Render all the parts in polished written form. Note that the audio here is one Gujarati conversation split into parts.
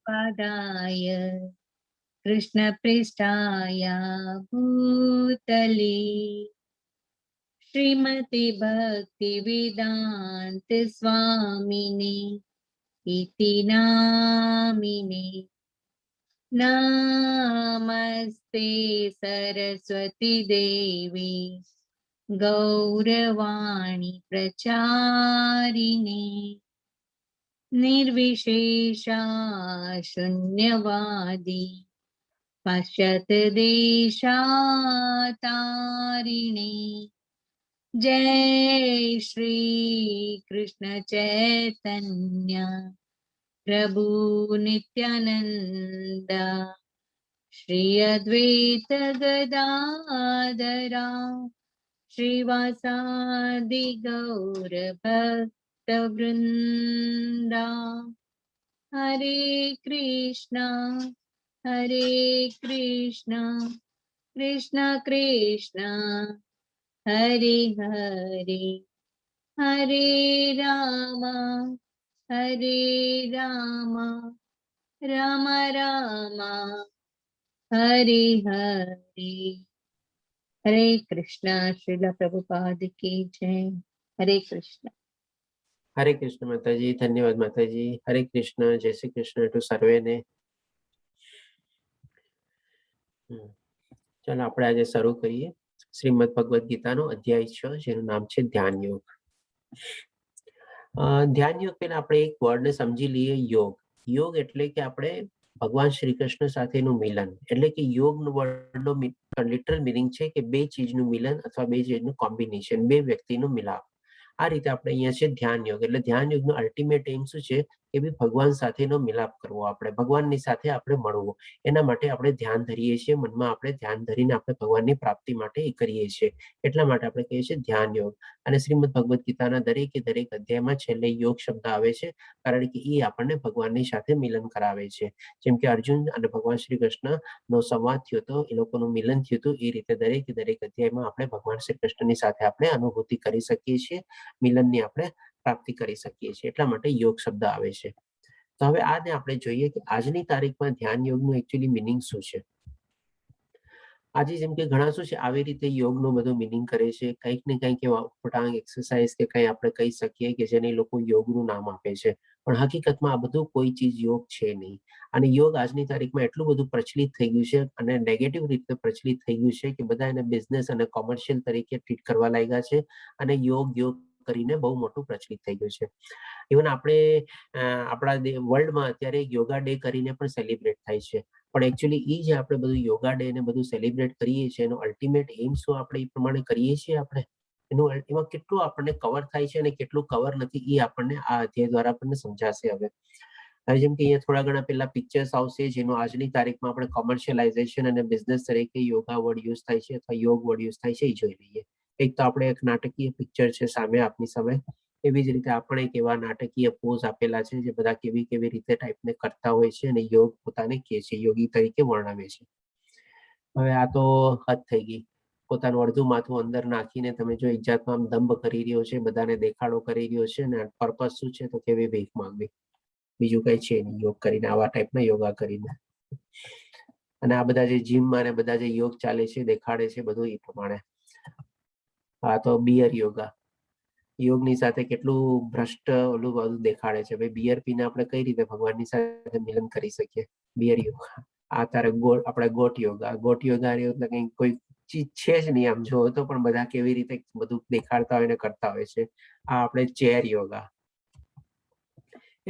पादाय कृष्णपृष्ठाय भूतले श्रीमती भक्तिवेदांत स्वामिने इति नामिने नमस्ते सरस्वती देवी गौरवाणी प्रचारिणे निर्विशेषा शून्यवादी पाश्चात्य देशातारिणे जय श्री कृष्ण चैतन्य प्रभु नित्यानंद श्री अद्वैत गदाधरा श्रीवासादि गौर भक्तवृंदा हरे कृष्णा कृष्ण कृष्ण हरे हरे हरे राम राम राम हरे हरे हरे कृष्णा। श्रील प्रभुपाद की जय। हरे कृष्ण। हरे कृष्ण माताजी, धन्यवाद माताजी। हरे कृष्ण, जय श्री कृष्ण टू सर्वेने। ચાલો આપણે આજે શરૂ કરીએ શ્રીમદ ભગવદ ગીતાનો અધ્યાય 6 જેનું નામ છે ધ્યાન યોગ. ધ્યાન યોગ પહેલા આપણે એક વર્ડને સમજી લઈએ, યોગ. યોગ એટલે કે આપણે ભગવાન શ્રી કૃષ્ણ સાથેનું મિલન, એટલે કે યોગનો વર્ડનો લિટરલ મિનિંગ છે કે બે ચીજનું મિલન અથવા બે ચીજનું કોમ્બિનેશન, બે વ્યક્તિનું મિલાપ. આ રીતે આપણે અહીંયા છે ધ્યાન યોગ. એટલે ધ્યાન યોગનો અલ્ટિમેટ એમ શું છે કે ભાઈ ભગવાન સાથેનો મિલાપ કરવો, આપણે ભગવાનની સાથે આપણે મળવું. એના માટે આપણે ધ્યાન ધરીએ છીએ, મનમાં આપણે ધ્યાન ધરીને આપણે ભગવાનની પ્રાપ્તિ માટે એ કરીએ છીએ. એટલા માટે આપણે કહીએ છીએ ધ્યાન યોગ. અને શ્રીમદ ભગવદ ગીતાના દરેક અધ્યાયમાં છેલ્લે યોગ શબ્દ આવે છે, કારણ કે એ આપણને ભગવાનની સાથે મિલન કરાવે છે. જેમ કે અર્જુન અને ભગવાન શ્રી કૃષ્ણનો સંવાદ થયો હતો, એ લોકોનું મિલન થયું હતું, એ રીતે દરેક અધ્યાયમાં આપણે ભગવાન શ્રી કૃષ્ણની સાથે આપણે અનુભૂતિ કરી શકીએ છીએ, મિલનની આપણે પ્રાપ્તિ કરી શકીએ છીએ. એટલા માટે યોગ શબ્દ આવે છે. તો હવે આને આપણે જોઈએ કે આજની તારીખમાં ધ્યાન યોગનું એકચ્યુઅલી મિનિંગ શું છે. આજે જેમ કે ઘણા શું છે આવી રીતે યોગનો બધો મિનિંગ કરે છે, કંઈક ને કંઈક એવા ઉટપટાંગ એક્સરસાઇઝ કે કંઈ આપણે કહી શકીએ કે જેને લોકો યોગનું નામ આપે છે, પણ હકીકતમાં આ બધું કોઈ ચીજ યોગ છે નહીં. અને યોગ આજની તારીખમાં એટલું બધું પ્રચલિત થઈ ગયું છે અને નેગેટિવ રીતે પ્રચલિત થઈ ગયું છે કે બધા એને બિઝનેસ અને કોમર્શિયલ તરીકે ટ્રીટ કરવા લાગ્યા છે, અને યોગ કરીને બહુ મોટું પ્રચલિત થઈ ગયું છે. ઇવન આપણે આપણા વર્લ્ડમાં અત્યારે યોગા ડે કરીને પણ સેલિબ્રેટ થાય છે, પણ એકચ્યુઅલી એ જે આપણે બધું યોગા ડે ને બધું સેલિબ્રેટ કરીએ છીએ એનો અલ્ટિમેટ એમ શું આપણે એ પ્રમાણે કરીએ છીએ, આપણે એમાં કેટલું આપણને કવર થાય છે અને કેટલું કવર નથી એ આપણને આ અધ્યાય દ્વારા આપણને સમજાશે. હવે જેમ કે અહીંયા થોડા ઘણા પેલા પિક્ચર્સ આવશે જેનો આજની તારીખમાં આપણે કોમર્શિયલાઇઝેશન અને બિઝનેસ તરીકે યોગા વર્ડ યુઝ થાય છે અથવા યોગ વર્ડ યુઝ થાય છે એ જોઈ લઈએ. એક તો આપણે એક નાટકીય પિક્ચર છે સામે આપની સામે, એવી જ રીતે આપણે એક એવા નાટકીય પોઝ આપેલા છે જે બધા કેવી રીતે ટાઈપને કરતા હોય છે અને યોગ પોતાને કહે છે, યોગી તરીકે વર્ણવે છે. હવે આ તો હદ થઈ ગઈ, પોતાનું અડધું માથું અંદર નાખીને તમે જો એક જાતનો આમ દંભ કરી રહ્યો છે, બધાને દેખાડો કરી રહ્યો છે, અને પર્પસ શું છે તો કેવી ભીખ માંગવી, બીજું કઈ છે નહીં યોગ કરીને, આવા ટાઈપના યોગા કરીને. અને આ બધા જે જીમમાં ને બધા જે યોગ ચાલે છે દેખાડે છે બધું એ પ્રમાણે. આ તો બિયર યોગા, યોગની સાથે કેટલું ભ્રષ્ટ ઓલું બધું દેખાડે છે. ભાઈ બિયર પીને આપણે કઈ રીતે ભગવાનની સાથે મિલન કરી શકીએ, બિયર યોગા. આ તારે આપણે ગોટ યોગા એટલે કઈ કોઈ ચીજ છે જ નહીં આમ જોવો તો, પણ બધા કેવી રીતે બધું દેખાડતા હોય ને કરતા હોય છે. આ આપણે ચેર યોગા.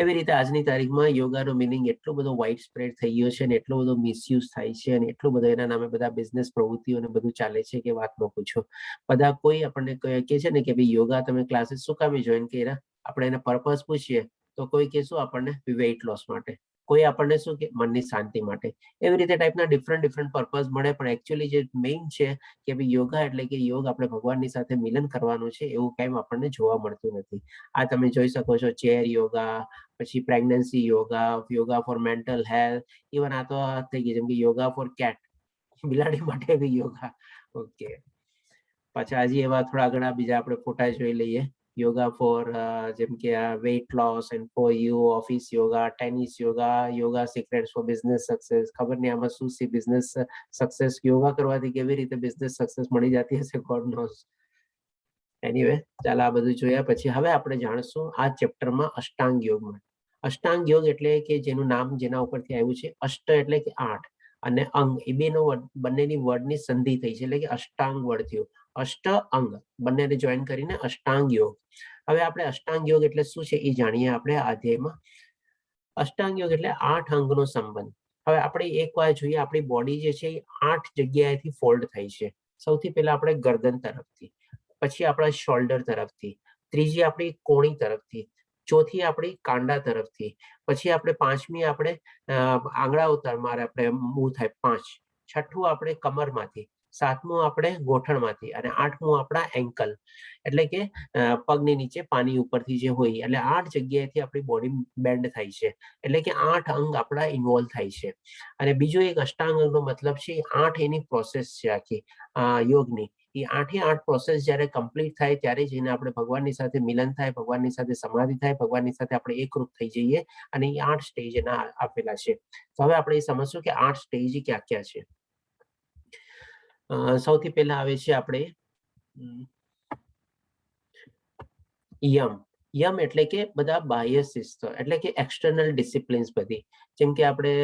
એવી રીતે આજની તારીખમાં યોગાનો મિનિંગ એટલો બધો વાઇડ સ્પ્રેડ થઈ ગયો છે અને એટલો બધો મિસયુઝ થાય છે અને એટલું બધો એના નામે બધા બિઝનેસ પ્રવૃત્તિઓ ને બધું ચાલે છે કે વાત ન પૂછો. બધા કોઈ આપણને કહે છે ને કે ભાઈ યોગા તમે ક્લાસીસ શું કામે જોઈન કર્યા, આપણે એને પર્પઝ પૂછીએ તો કોઈ કે શું આપણને વેઇટ લોસ માટે, કોઈ આપણને શું કે મનની શાંતિ માટે. એવી રીતે ટાઈપના ડિફરન્ટ પર્પઝ મળે, પણ એકચ્યુઅલી જે મેઇન છે કે ભાઈ યોગા એટલે કે યોગ આપણે ભગવાનની સાથે મિલન કરવાનું છે, એવું કાંઈ આપણને જોવા મળતું નથી. આ તમે જોઈ શકો છો ચેર યોગા, પછી pregnancy yoga, yoga for mental health, even આ તો થઈ ગઈ જેમ કે યોગા ફોર કેટ, બિલાડી માટે બી યોગા. ઓકે, પાછા હજી એવા થોડા ઘણા બીજા આપણે ફોટા જોઈ લઈએ. યોગા ફોર જેમ કે weight loss and for you, office yoga, tennis yoga, yoga secrets for business success. ખબર નહીં આમાં શું છે બિઝનેસ સક્સેસ, યોગા કરવાથી કેવી રીતે બિઝનેસ સક્સેસ મળી જતી હશે, ગોડ નોઝ. એનીવે ચાલો આ બધું જોયા પછી હવે આપણે જાણશું આ ચેપ્ટરમાં અષ્ટાંગ યોગમાં. અષ્ટાંગ યોગ એટલે કે જેનું નામ જેના ઉપરથી આવ્યું છે અષ્ટ એટલે કે 8 અને અંગ એ બેનો બંનેની વર્ડની સંધિ થઈ છે એટલે કે અષ્ટાંગ વર્ડ થયું. અષ્ટ અંગ બંનેને જોઈન કરીને અષ્ટાંગ યોગ. હવે આપણે અષ્ટાંગ યોગ એટલે શું છે એ જાણીએ આપણે આ અધ્યાયમાં. અષ્ટાંગ યોગ એટલે 8 અંગનો સંબંધ. હવે આપણે એક વાર જોઈએ આપણી બોડી જે છે એ 8 જગ્યાએથી ફોલ્ડ થઈ છે. સૌથી પહેલા આપણે ગરદન તરફથી, પછી આપણા શોલ્ડર તરફથી, ત્રીજી આપણી કોણી તરફથી, ચોથી આપણી કાંડા તરફથી, પછી આપણે પાંચમી આપણે આંગળાઓ મારે આપણે મૂવ થાય 5, છઠ્ઠું આપણે કમરમાંથી, સાતમું આપણે ગોઠણમાંથી અને આઠમું આપણા એન્કલ એટલે કે પગની નીચે પાની ઉપરથી જે હોય એટલે 8 જગ્યાએથી આપણી બોડી બેન્ડ થાય છે એટલે કે 8 અંગ આપણા ઇન્વોલ્વ થાય છે. અને બીજો એક અષ્ટાંગ અંગનો મતલબ છે 8 એની પ્રોસેસ છે આખી યોગની. એ 8 પ્રોસેસ જ્યારે કમ્પ્લીટ થાય ત્યારે જઈને આપણે ભગવાનની સાથે મિલન થાય, ભગવાનની સાથે સમાધિ થાય, ભગવાનની સાથે આપણે એકરૂપ થઈ જઈએ અને એ 8 સ્ટેજ એના આપેલા છે. તો હવે આપણે એ સમજશું કે 8 સ્ટેજ ક્યાં ક્યાં છે. સૌથી પહેલા આવે છે આપણે યમ. યમ એટલે કે બધા બાહ્ય શિસ્તો એટલે કે એક્સટર્નલ ડિસિપ્લિન્સ બધી. જેમ કે આપણે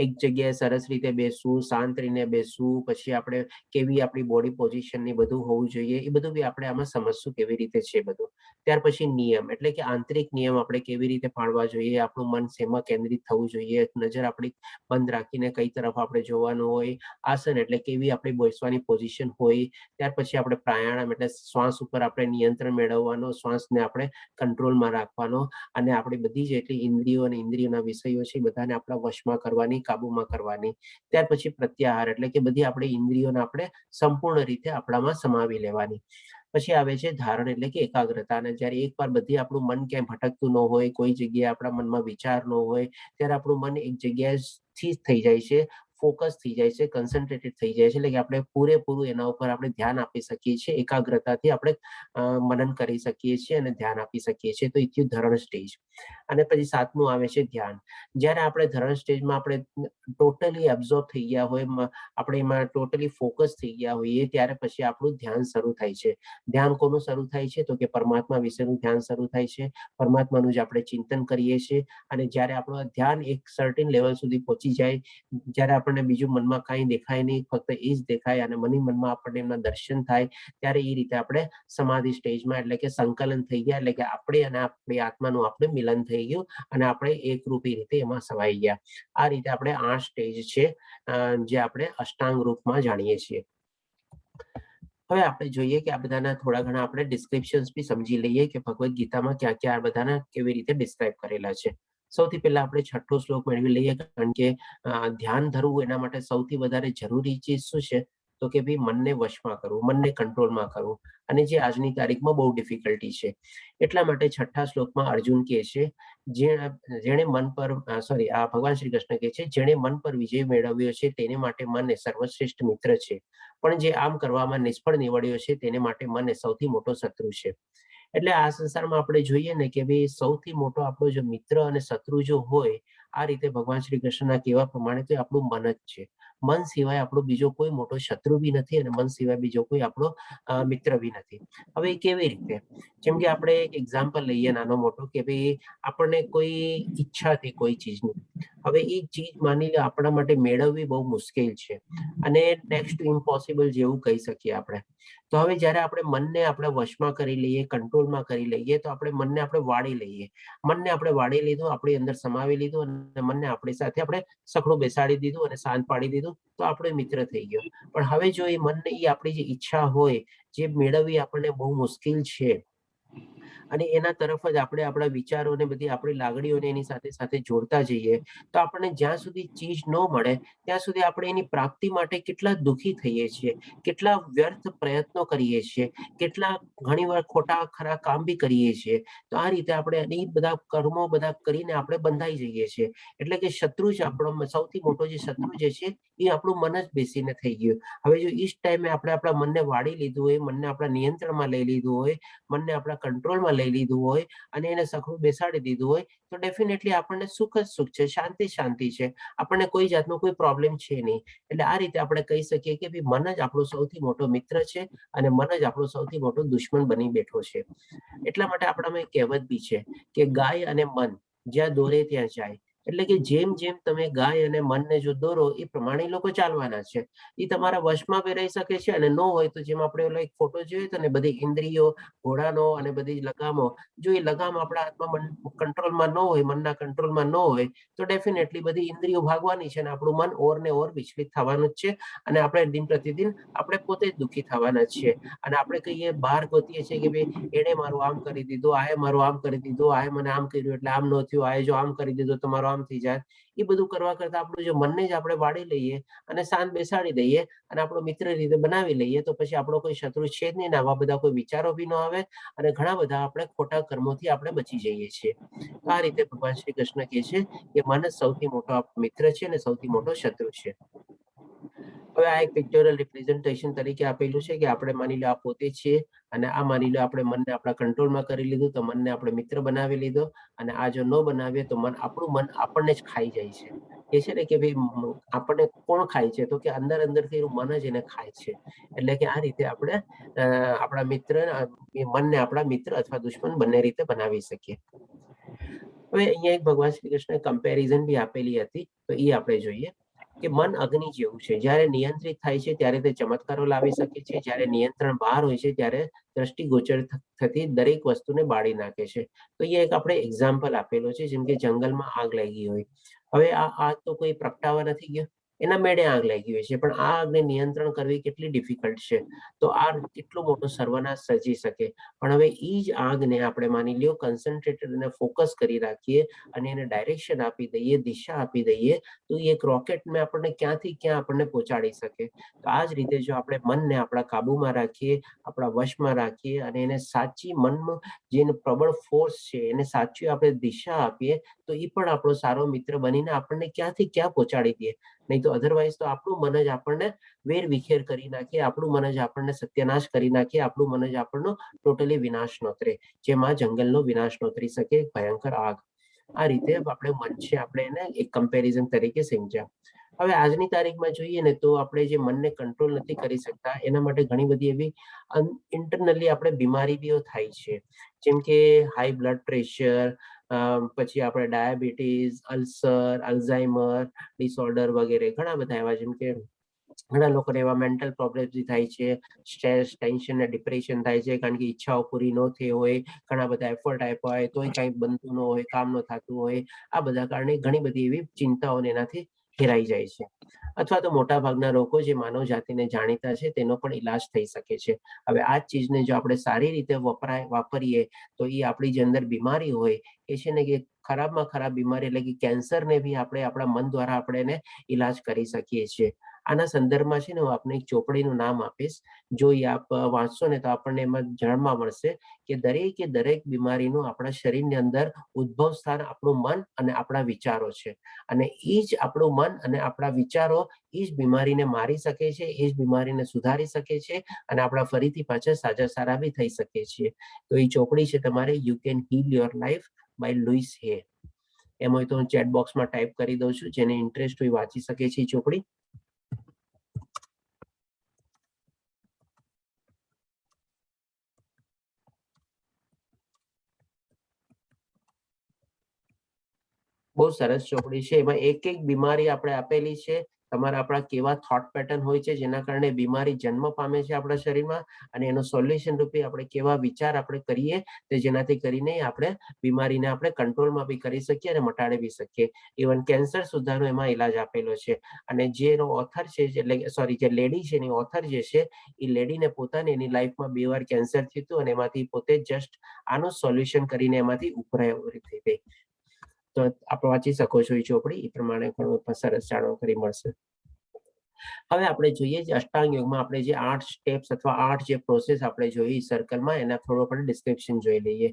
એક જગ્યાએ સરસ રીતે બેસવું, શાંત રહીને બેસવું, પછી આપણે કેવી આપણી બોડી પોઝિશન ની બધું હોવું જોઈએ એ બધું બી આપણે આમાં સમજશું કેવી રીતે છે બધું. ત્યાર પછી નિયમ એટલે કે આંતરિક નિયમ આપણે કેવી રીતે પાળવા જોઈએ, આપણું મન શેમાં કેન્દ્રિત થવું જોઈએ, નજર આપણી બંધ રાખીને કઈ તરફ આપણે જોવાનું હોય, આસન એટલે કેવી આપણી બેસવાની પોઝિશન હોય, ત્યાર પછી આપણે પ્રાણાયામ એટલે શ્વાસ ઉપર આપણે નિયંત્રણ મેળવવાનો, શ્વાસને આપણે કંટ્રોલમાં રાખવાનો અને આપણી બધી જેટલી ઇન્દ્રિયો અને ઇન્દ્રિયોના વિષયો છે બધાને આપણા વશમાં કરવાની, કાબુમાં કરવાની. ત્યાર પછી પ્રત્યાહાર એટલે કે બધી આપણી ઇન્દ્રિયોને આપણે સંપૂર્ણ રીતે આપણામાં સમાવી લેવાની. પછી આવે છે ધારણ એટલે કે એકાગ્રતા. અને જ્યારે એકવાર બધી આપણું મન ક્યાંય ભટકતું ન હોય, કોઈ જગ્યાએ આપણા મનમાં વિચાર ન હોય, ત્યારે આપણું મન એક જગ્યાએ સ્થિર થઈ જાય છે, ફોકસ થઈ જાય છે, કન્સન્ટ્રેટેડ થઈ જાય છે એટલે કે આપણે પૂરેપૂરું એના ઉપર આપણે ધ્યાન આપી શકીએ છીએ, એકાગ્રતાથી આપણે મનન કરી શકીએ છીએ અને ધ્યાન આપી શકીએ છીએ. તો એ થયું ધરણ સ્ટેજ. અને પછી સાતમું આવે છે ધ્યાન. જ્યારે આપણે ધરણ સ્ટેજમાં આપણે ટોટલી એબ્ઝોર્બ થઈ ગયા હોય, આપણે એમાં ટોટલી ફોકસ થઈ ગયા હોઈએ, ત્યારે પછી આપણું ધ્યાન શરૂ થાય છે. ધ્યાન કોનું શરૂ થાય છે તો કે પરમાત્મા વિશેનું ધ્યાન શરૂ થાય છે. પરમાત્માનું જ આપણે ચિંતન કરીએ છીએ અને જ્યારે આપણું ધ્યાન એક સર્ટેન લેવલ સુધી પહોંચી જાય, જ્યારે આપણને બીજું મનમાં કાંઈ દેખાય નહીં, ફક્ત એ જ દેખાય અને મનમાં આપણને એમના દર્શન થાય, ત્યારે એ રીતે આપણે સમાધિ સ્ટેજમાં એટલે કે સંકલન થઈ ગયા એટલે કે આપણે અને આપણી આત્માનું આપણે મિલન થઈ ગયું અને આપણે એકરૂપી રીતે એમાં સમાઈ ગયા. આ રીતે આપણે 8 સ્ટેજ છે જે આપણે અષ્ટાંગ રૂપમાં જાણીએ છીએ. હવે આપણે જોઈએ કે આ બધાના થોડા ઘણા આપણે ડિસ્ક્રિપ્શન્સ બી સમજી લઈએ કે ભગવદ્ ગીતામાં ક્યાં ક્યાં આ બધાના કેવી રીતે ડિસ્ક્રાઇબ કરેલા છે. સૌથી પહેલા આપણે 6થો શ્લોક મેળવી લઈએ, કારણ કે ધ્યાન ધરવું એના માટે સૌથી વધારે જરૂરી ચીજ શું છે તો કે ભાઈ મનને વશમાં કરવું, મનને કંટ્રોલમાં કરવું, અને જે આજની તારીખમાં બહુ ડિફિકલ્ટી છે. એટલા માટે 6થા શ્લોકમાં અર્જુન કહે છે જેણે મન પર ભગવાન શ્રી કૃષ્ણ કહે છે જેણે મન પર વિજય મેળવ્યો છે તેને માટે મન એ સર્વશ્રેષ્ઠ મિત્ર છે, પણ જે આમ કરવામાં નિષ્ફળ નીવડ્યો છે તેને માટે મન એ સૌથી મોટો શત્રુ છે. એટલે આ સંસારમાં આપણે જોઈએ ને કે ભાઈ સૌથી મોટો આપણો જો મિત્ર અને શત્રુ જો હોય, આ રીતે ભગવાન શ્રી કૃષ્ણના કહેવા પ્રમાણે તો આપણું મન જ છે. મન સિવાય આપણો બીજો કોઈ મોટો શત્રુ બી નથી અને મન સિવાય બીજો કોઈ આપણો મિત્ર બી નથી. હવે કેવી રીતે? જેમ કે આપણે એક એક્ઝામ્પલ લઈએ નાનો મોટો કે ભાઈ આપણને કોઈ ઈચ્છા હતી કોઈ ચીજની, હવે એ ચીજ માની લો આપણા માટે મેળવવી બહુ મુશ્કેલ છે અને નેક્સ્ટ ટુ ઇમ્પોસિબલ જેવું કહી શકીએ આપણે. તો હવે જ્યારે આપણે મનને આપણે વશમાં કરી લઈએ, કંટ્રોલમાં કરી લઈએ, તો આપણે મનને આપણે વાળી લઈએ. મનને આપણે વાળી લીધું, આપણી અંદર સમાવી લીધું અને મનને આપણી સાથે આપણે સખડું બેસાડી દીધું અને શાંત પાડી દીધું, તો આપણો મિત્ર થઈ ગયો. પણ હવે જો એ મનને આપણી જે ઈચ્છા હોય, જે મેળવવી આપણને બહુ મુશ્કેલ છે અને એના તરફ જ આપણે આપણા વિચારોને બધી આપણી લાગણીઓને એની સાથે સાથે જોડતા જઈએ, તો આપણને જ્યાં સુધી ચીજ ન મળે ત્યાં સુધી આપણે એની પ્રાપ્તિ માટે કેટલા દુઃખી થઈએ છીએ, કેટલા વ્યર્થ પ્રયત્નો કરીએ છીએ, કેટલા ઘણીવાર ખોટા ખરા કામ બી કરીએ છીએ. તો આ રીતે આપણે એ બધા કર્મો બધા કરીને આપણે બંધાઈ જઈએ છીએ. એટલે કે શત્રુ જ આપણો સૌથી મોટો જે શત્રુ જે છે એ આપણું મન જ બેસીને થઈ ગયું. હવે જો ઈ ટાઈમે આપણે આપણા મનને વાળી લીધું હોય, મનને આપણા નિયંત્રણમાં લઈ લીધું હોય, મનને આપણા કંટ્રોલમાં લઈ લીધું હોય અને એને સખડું બેસાડી દીધું હોય તો ડેફિનેટલી આપણને સુખ જ સુખ છે, શાંતિ છે, આપણને કોઈ જાતનો કોઈ પ્રોબ્લેમ છે નહીં. એટલે આ રીતે આપણે કહી શકીએ કે ભાઈ મન જ આપણો સૌથી મોટો મિત્ર છે અને મન જ આપણો સૌથી મોટો દુશ્મન બની બેઠો છે. એટલા માટે આપણામાં એક કહેવત બી છે કે ગાય અને મન જ્યાં દોરે ત્યાં જાય. એટલે કે જેમ જેમ તમે ગાય અને મનને જો દોરો એ પ્રમાણે લોકો ચાલવાના છે. એ તમારા વશમાં બી રહી શકે છે અને ન હોય તો જેમ આપણે ઓલો એક ફોટો જોયો હતો ને, બધી ઇન્દ્રિયો, ઘોડાનો અને બધી લગામો, જો એ લગામ આપણા હાથમાં કંટ્રોલમાં ન હોય, મનના કંટ્રોલમાં ન હોય તો ડેફિનેટલી બધી ઇન્દ્રિયો ભાગવાની છે અને આપણું મન ઓર ને ઓર વિચલિત થવાનું જ છે અને આપણે દિન પ્રતિદિન આપણે પોતે જ દુઃખી થવાના જ છીએ. અને આપણે કહીએ બહાર ગોતીએ છીએ કે ભાઈ એણે મારું આમ કરી દીધું, આએ મારું આમ કરી દીધું, આએ મને આમ કર્યું એટલે આમ ન થયું, આએ જો આમ કરી દીધું તો મારું આમ થઈ જાય. એ બધું કરવા કરતા આપણું જો મનને જ આપણે વાળી લઈએ અને શાંત બેસાડી દઈએ અને આપણો મિત્ર રીતે બનાવી લઈએ તો પછી આપણો કોઈ શત્રુ છે જ નહીં ને આવા બધા કોઈ વિચારો બી ન આવે અને ઘણા બધા આપણે ખોટા કર્મોથી આપણે બચી જઈએ છીએ. તો આ રીતે ભગવાન શ્રી કૃષ્ણ કહે છે કે મન જ સૌથી મોટો મિત્ર છે અને સૌથી મોટો શત્રુ છે. હવે આ એક પિક્ચરલ રિપ્રેઝન્ટેશન તરીકે આપેલું છે કે આપણે માની લો આ પોતે છીએ અને આ માની લો આપણે મનને આપણા કંટ્રોલમાં કરી લીધું તો મનને આપણે મિત્ર બનાવી લીધો અને આ જો ન બનાવીએ તો આપણું મન આપણને જ ખાઈ જાય છે. એ છે ને કે ભાઈ આપણને કોણ ખાય છે તો કે અંદર અંદરથી મન જ એને ખાય છે. એટલે કે આ રીતે આપણે આપણા મિત્ર મનને આપણા મિત્ર અથવા દુશ્મન બંને રીતે બનાવી શકીએ. હવે અહીંયા એક ભગવાન શ્રી કૃષ્ણ કમ્પેરિઝન બી આપેલી હતી તો એ આપણે જોઈએ કે મન અગ્નિ જેવું છે. જ્યારે નિયંત્રિત થાય છે ત્યારે તે ચમત્કારો લાવી શકે છે, જ્યારે નિયંત્રણ બહાર હોય છે ત્યારે દ્રષ્ટિગોચર થતી દરેક વસ્તુને બાળી નાખે છે. તો અહીંયા એક આપણે એક્ઝામ્પલ આપેલો છે, જેમ કે જંગલમાં આગ લાગી હોય. હવે આ આગ તો કોઈ પ્રગટાવા નથી ગયો, એના મેળે આગ લાગી હોય છે, પણ આ આગને નિયંત્રણ કરવી કેટલી ડિફિકલ્ટ છે. તો આ કેટલો મોટો સર્વનાશ સર્જી શકે. પણ હવે એ જ આગને આપણે માની લ્યો કન્સન્ટ્રેટેડ અને ફોકસ કરી રાખીએ અને એને ડાયરેક્શન આપી દઈએ, દિશા આપી દઈએ તો એક રોકેટને આપણને ક્યાંથી ક્યાં આપણને પહોંચાડી શકે. તો આ જ રીતે જો આપણે મનને આપણા કાબુમાં રાખીએ, આપણા વશમાં રાખીએ અને એને સાચી મનમાં જે પ્રબળ ફોર્સ છે એને સાચી આપણે દિશા આપીએ તો એ પણ આપણો સારો મિત્ર બનીને આપણને ક્યાંથી ક્યાં પહોંચાડી દે. નહીં તો અધરવાઇઝ તો આપણું મન જ આપણને વેર વિખેર કરી નાખીએ, આપણું મન જ આપણને સત્યનાશ કરી નાખીએ, આપણું મન જ આપણનો ટોટલી વિનાશ નોતરે, જેમાં જંગલનો વિનાશ નોતરી શકે ભયંકર આગ. આ રીતે આપણે મન છે આપણે એને એક કમ્પેરિઝન તરીકે સમજ્યા. હવે આજની તારીખમાં જોઈએ ને તો આપણે જે મનને કંટ્રોલ નથી કરી શકતા એના માટે ઘણી બધી એવી ઇન્ટરનલી આપણે બીમારી બીઓ થાય છે, જેમ કે હાઈ બ્લડ પ્રેશર, પછી આપણે ડાયાબિટીસ, અલ્સર, અલ્ઝાઇમર ડિસઓર્ડર વગેરે ઘણા બધા એવા, જેમ કે ઘણા લોકોને એવા મેન્ટલ પ્રોબ્લેમ થાય છે, સ્ટ્રેસ, ટેન્શન અને ડિપ્રેશન થાય છે કારણ કે ઈચ્છાઓ પૂરી ન થઈ હોય, ઘણા બધા એફર્ટ આપ્યા હોય તોય કંઈ બનતું ન હોય, કામ ન થતું હોય. આ બધા કારણે ઘણી બધી એવી ચિંતાઓને એનાથી ઘેરાઈ જાય છે. અથવા તો મોટા ભાગના રોગો જે માનવ જાતિને જાણીતા છે તેનો પણ ઈલાજ થઈ શકે છે. હવે આ જ ચીજને જો આપણે સારી રીતે વાપરીએ તો એ આપણી જે અંદર બીમારી હોય એ છે ને કે ખરાબમાં ખરાબ બીમારી એટલે કે કેન્સરને બી આપણે આપણા મન દ્વારા આપણે એને ઈલાજ કરી શકીએ છીએ. આના સંદર્ભમાં છે ને હું આપને એક ચોપડીનું નામ આપીશ, જો એ આપ વાંચશો ને તો આપણને એમાં જાણવા મળશે કે દરેકે દરેક બીમારીનું આપણા શરીરની અંદર ઉદ્ભવ સ્થાન આપણું મન અને આપણા વિચારો છે. અને એ જ આપણું મન અને આપણા વિચારો એ જ બીમારીને મારી શકે છે, એ જ બીમારીને સુધારી શકે છે અને આપણા ફરીથી પાછા સાજા સારા બી થઈ શકે છીએ. તો એ ચોપડી છે તમારે you can heal your life by Louise Hay. એમ હોય તો હું ચેટ બોક્સમાં ટાઈપ કરી દઉં છું, જેને ઇન્ટરેસ્ટ હોય વાંચી શકે છે એ ચોપડી. બહુ સરસ ચોપડી છે. એમાં એક એક બીમારી આપણે આપેલી છે, તમારા આપણા કેવા થોટ પેટર્ન હોય છે જેના કારણે બીમારી જન્મ પામે છે આપણા શરીરમાં અને એનો સોલ્યુશન રૂપે આપણે કેવા વિચાર આપણે કરીએ તે જેનાથી કરીને આપણે બીમારીને આપણે કંટ્રોલમાં બી કરી શકીએ અને મટાડી બી શકીએ. ઇવન કેન્સર સુધારનો એમાં ઈલાજ આપેલો છે. અને જેનો ઓથર છે એટલે સોરી જે લેડી છે એની ઓથર જે છે એ લેડીને પોતાની એની લાઈફમાં 2 વાર કેન્સર થયું હતું અને એમાંથી પોતે જસ્ટ આનું સોલ્યુશન કરીને એમાંથી ઉભરાઈ થઈ ગઈ. તો આપ વાંચી શકો છો એ ચોપડી, એ પ્રમાણે ઘણું સરસ જાણકારી મળશે. હવે આપણે જોઈએ જે અષ્ટાંગ યોગમાં આપણે જે 8 સ્ટેપ્સ અથવા 8 જે પ્રોસેસ આપણે જોઈ સર્કલમાં એના થોડું આપણે ડિસ્ક્રિપ્શન જોઈ લઈએ.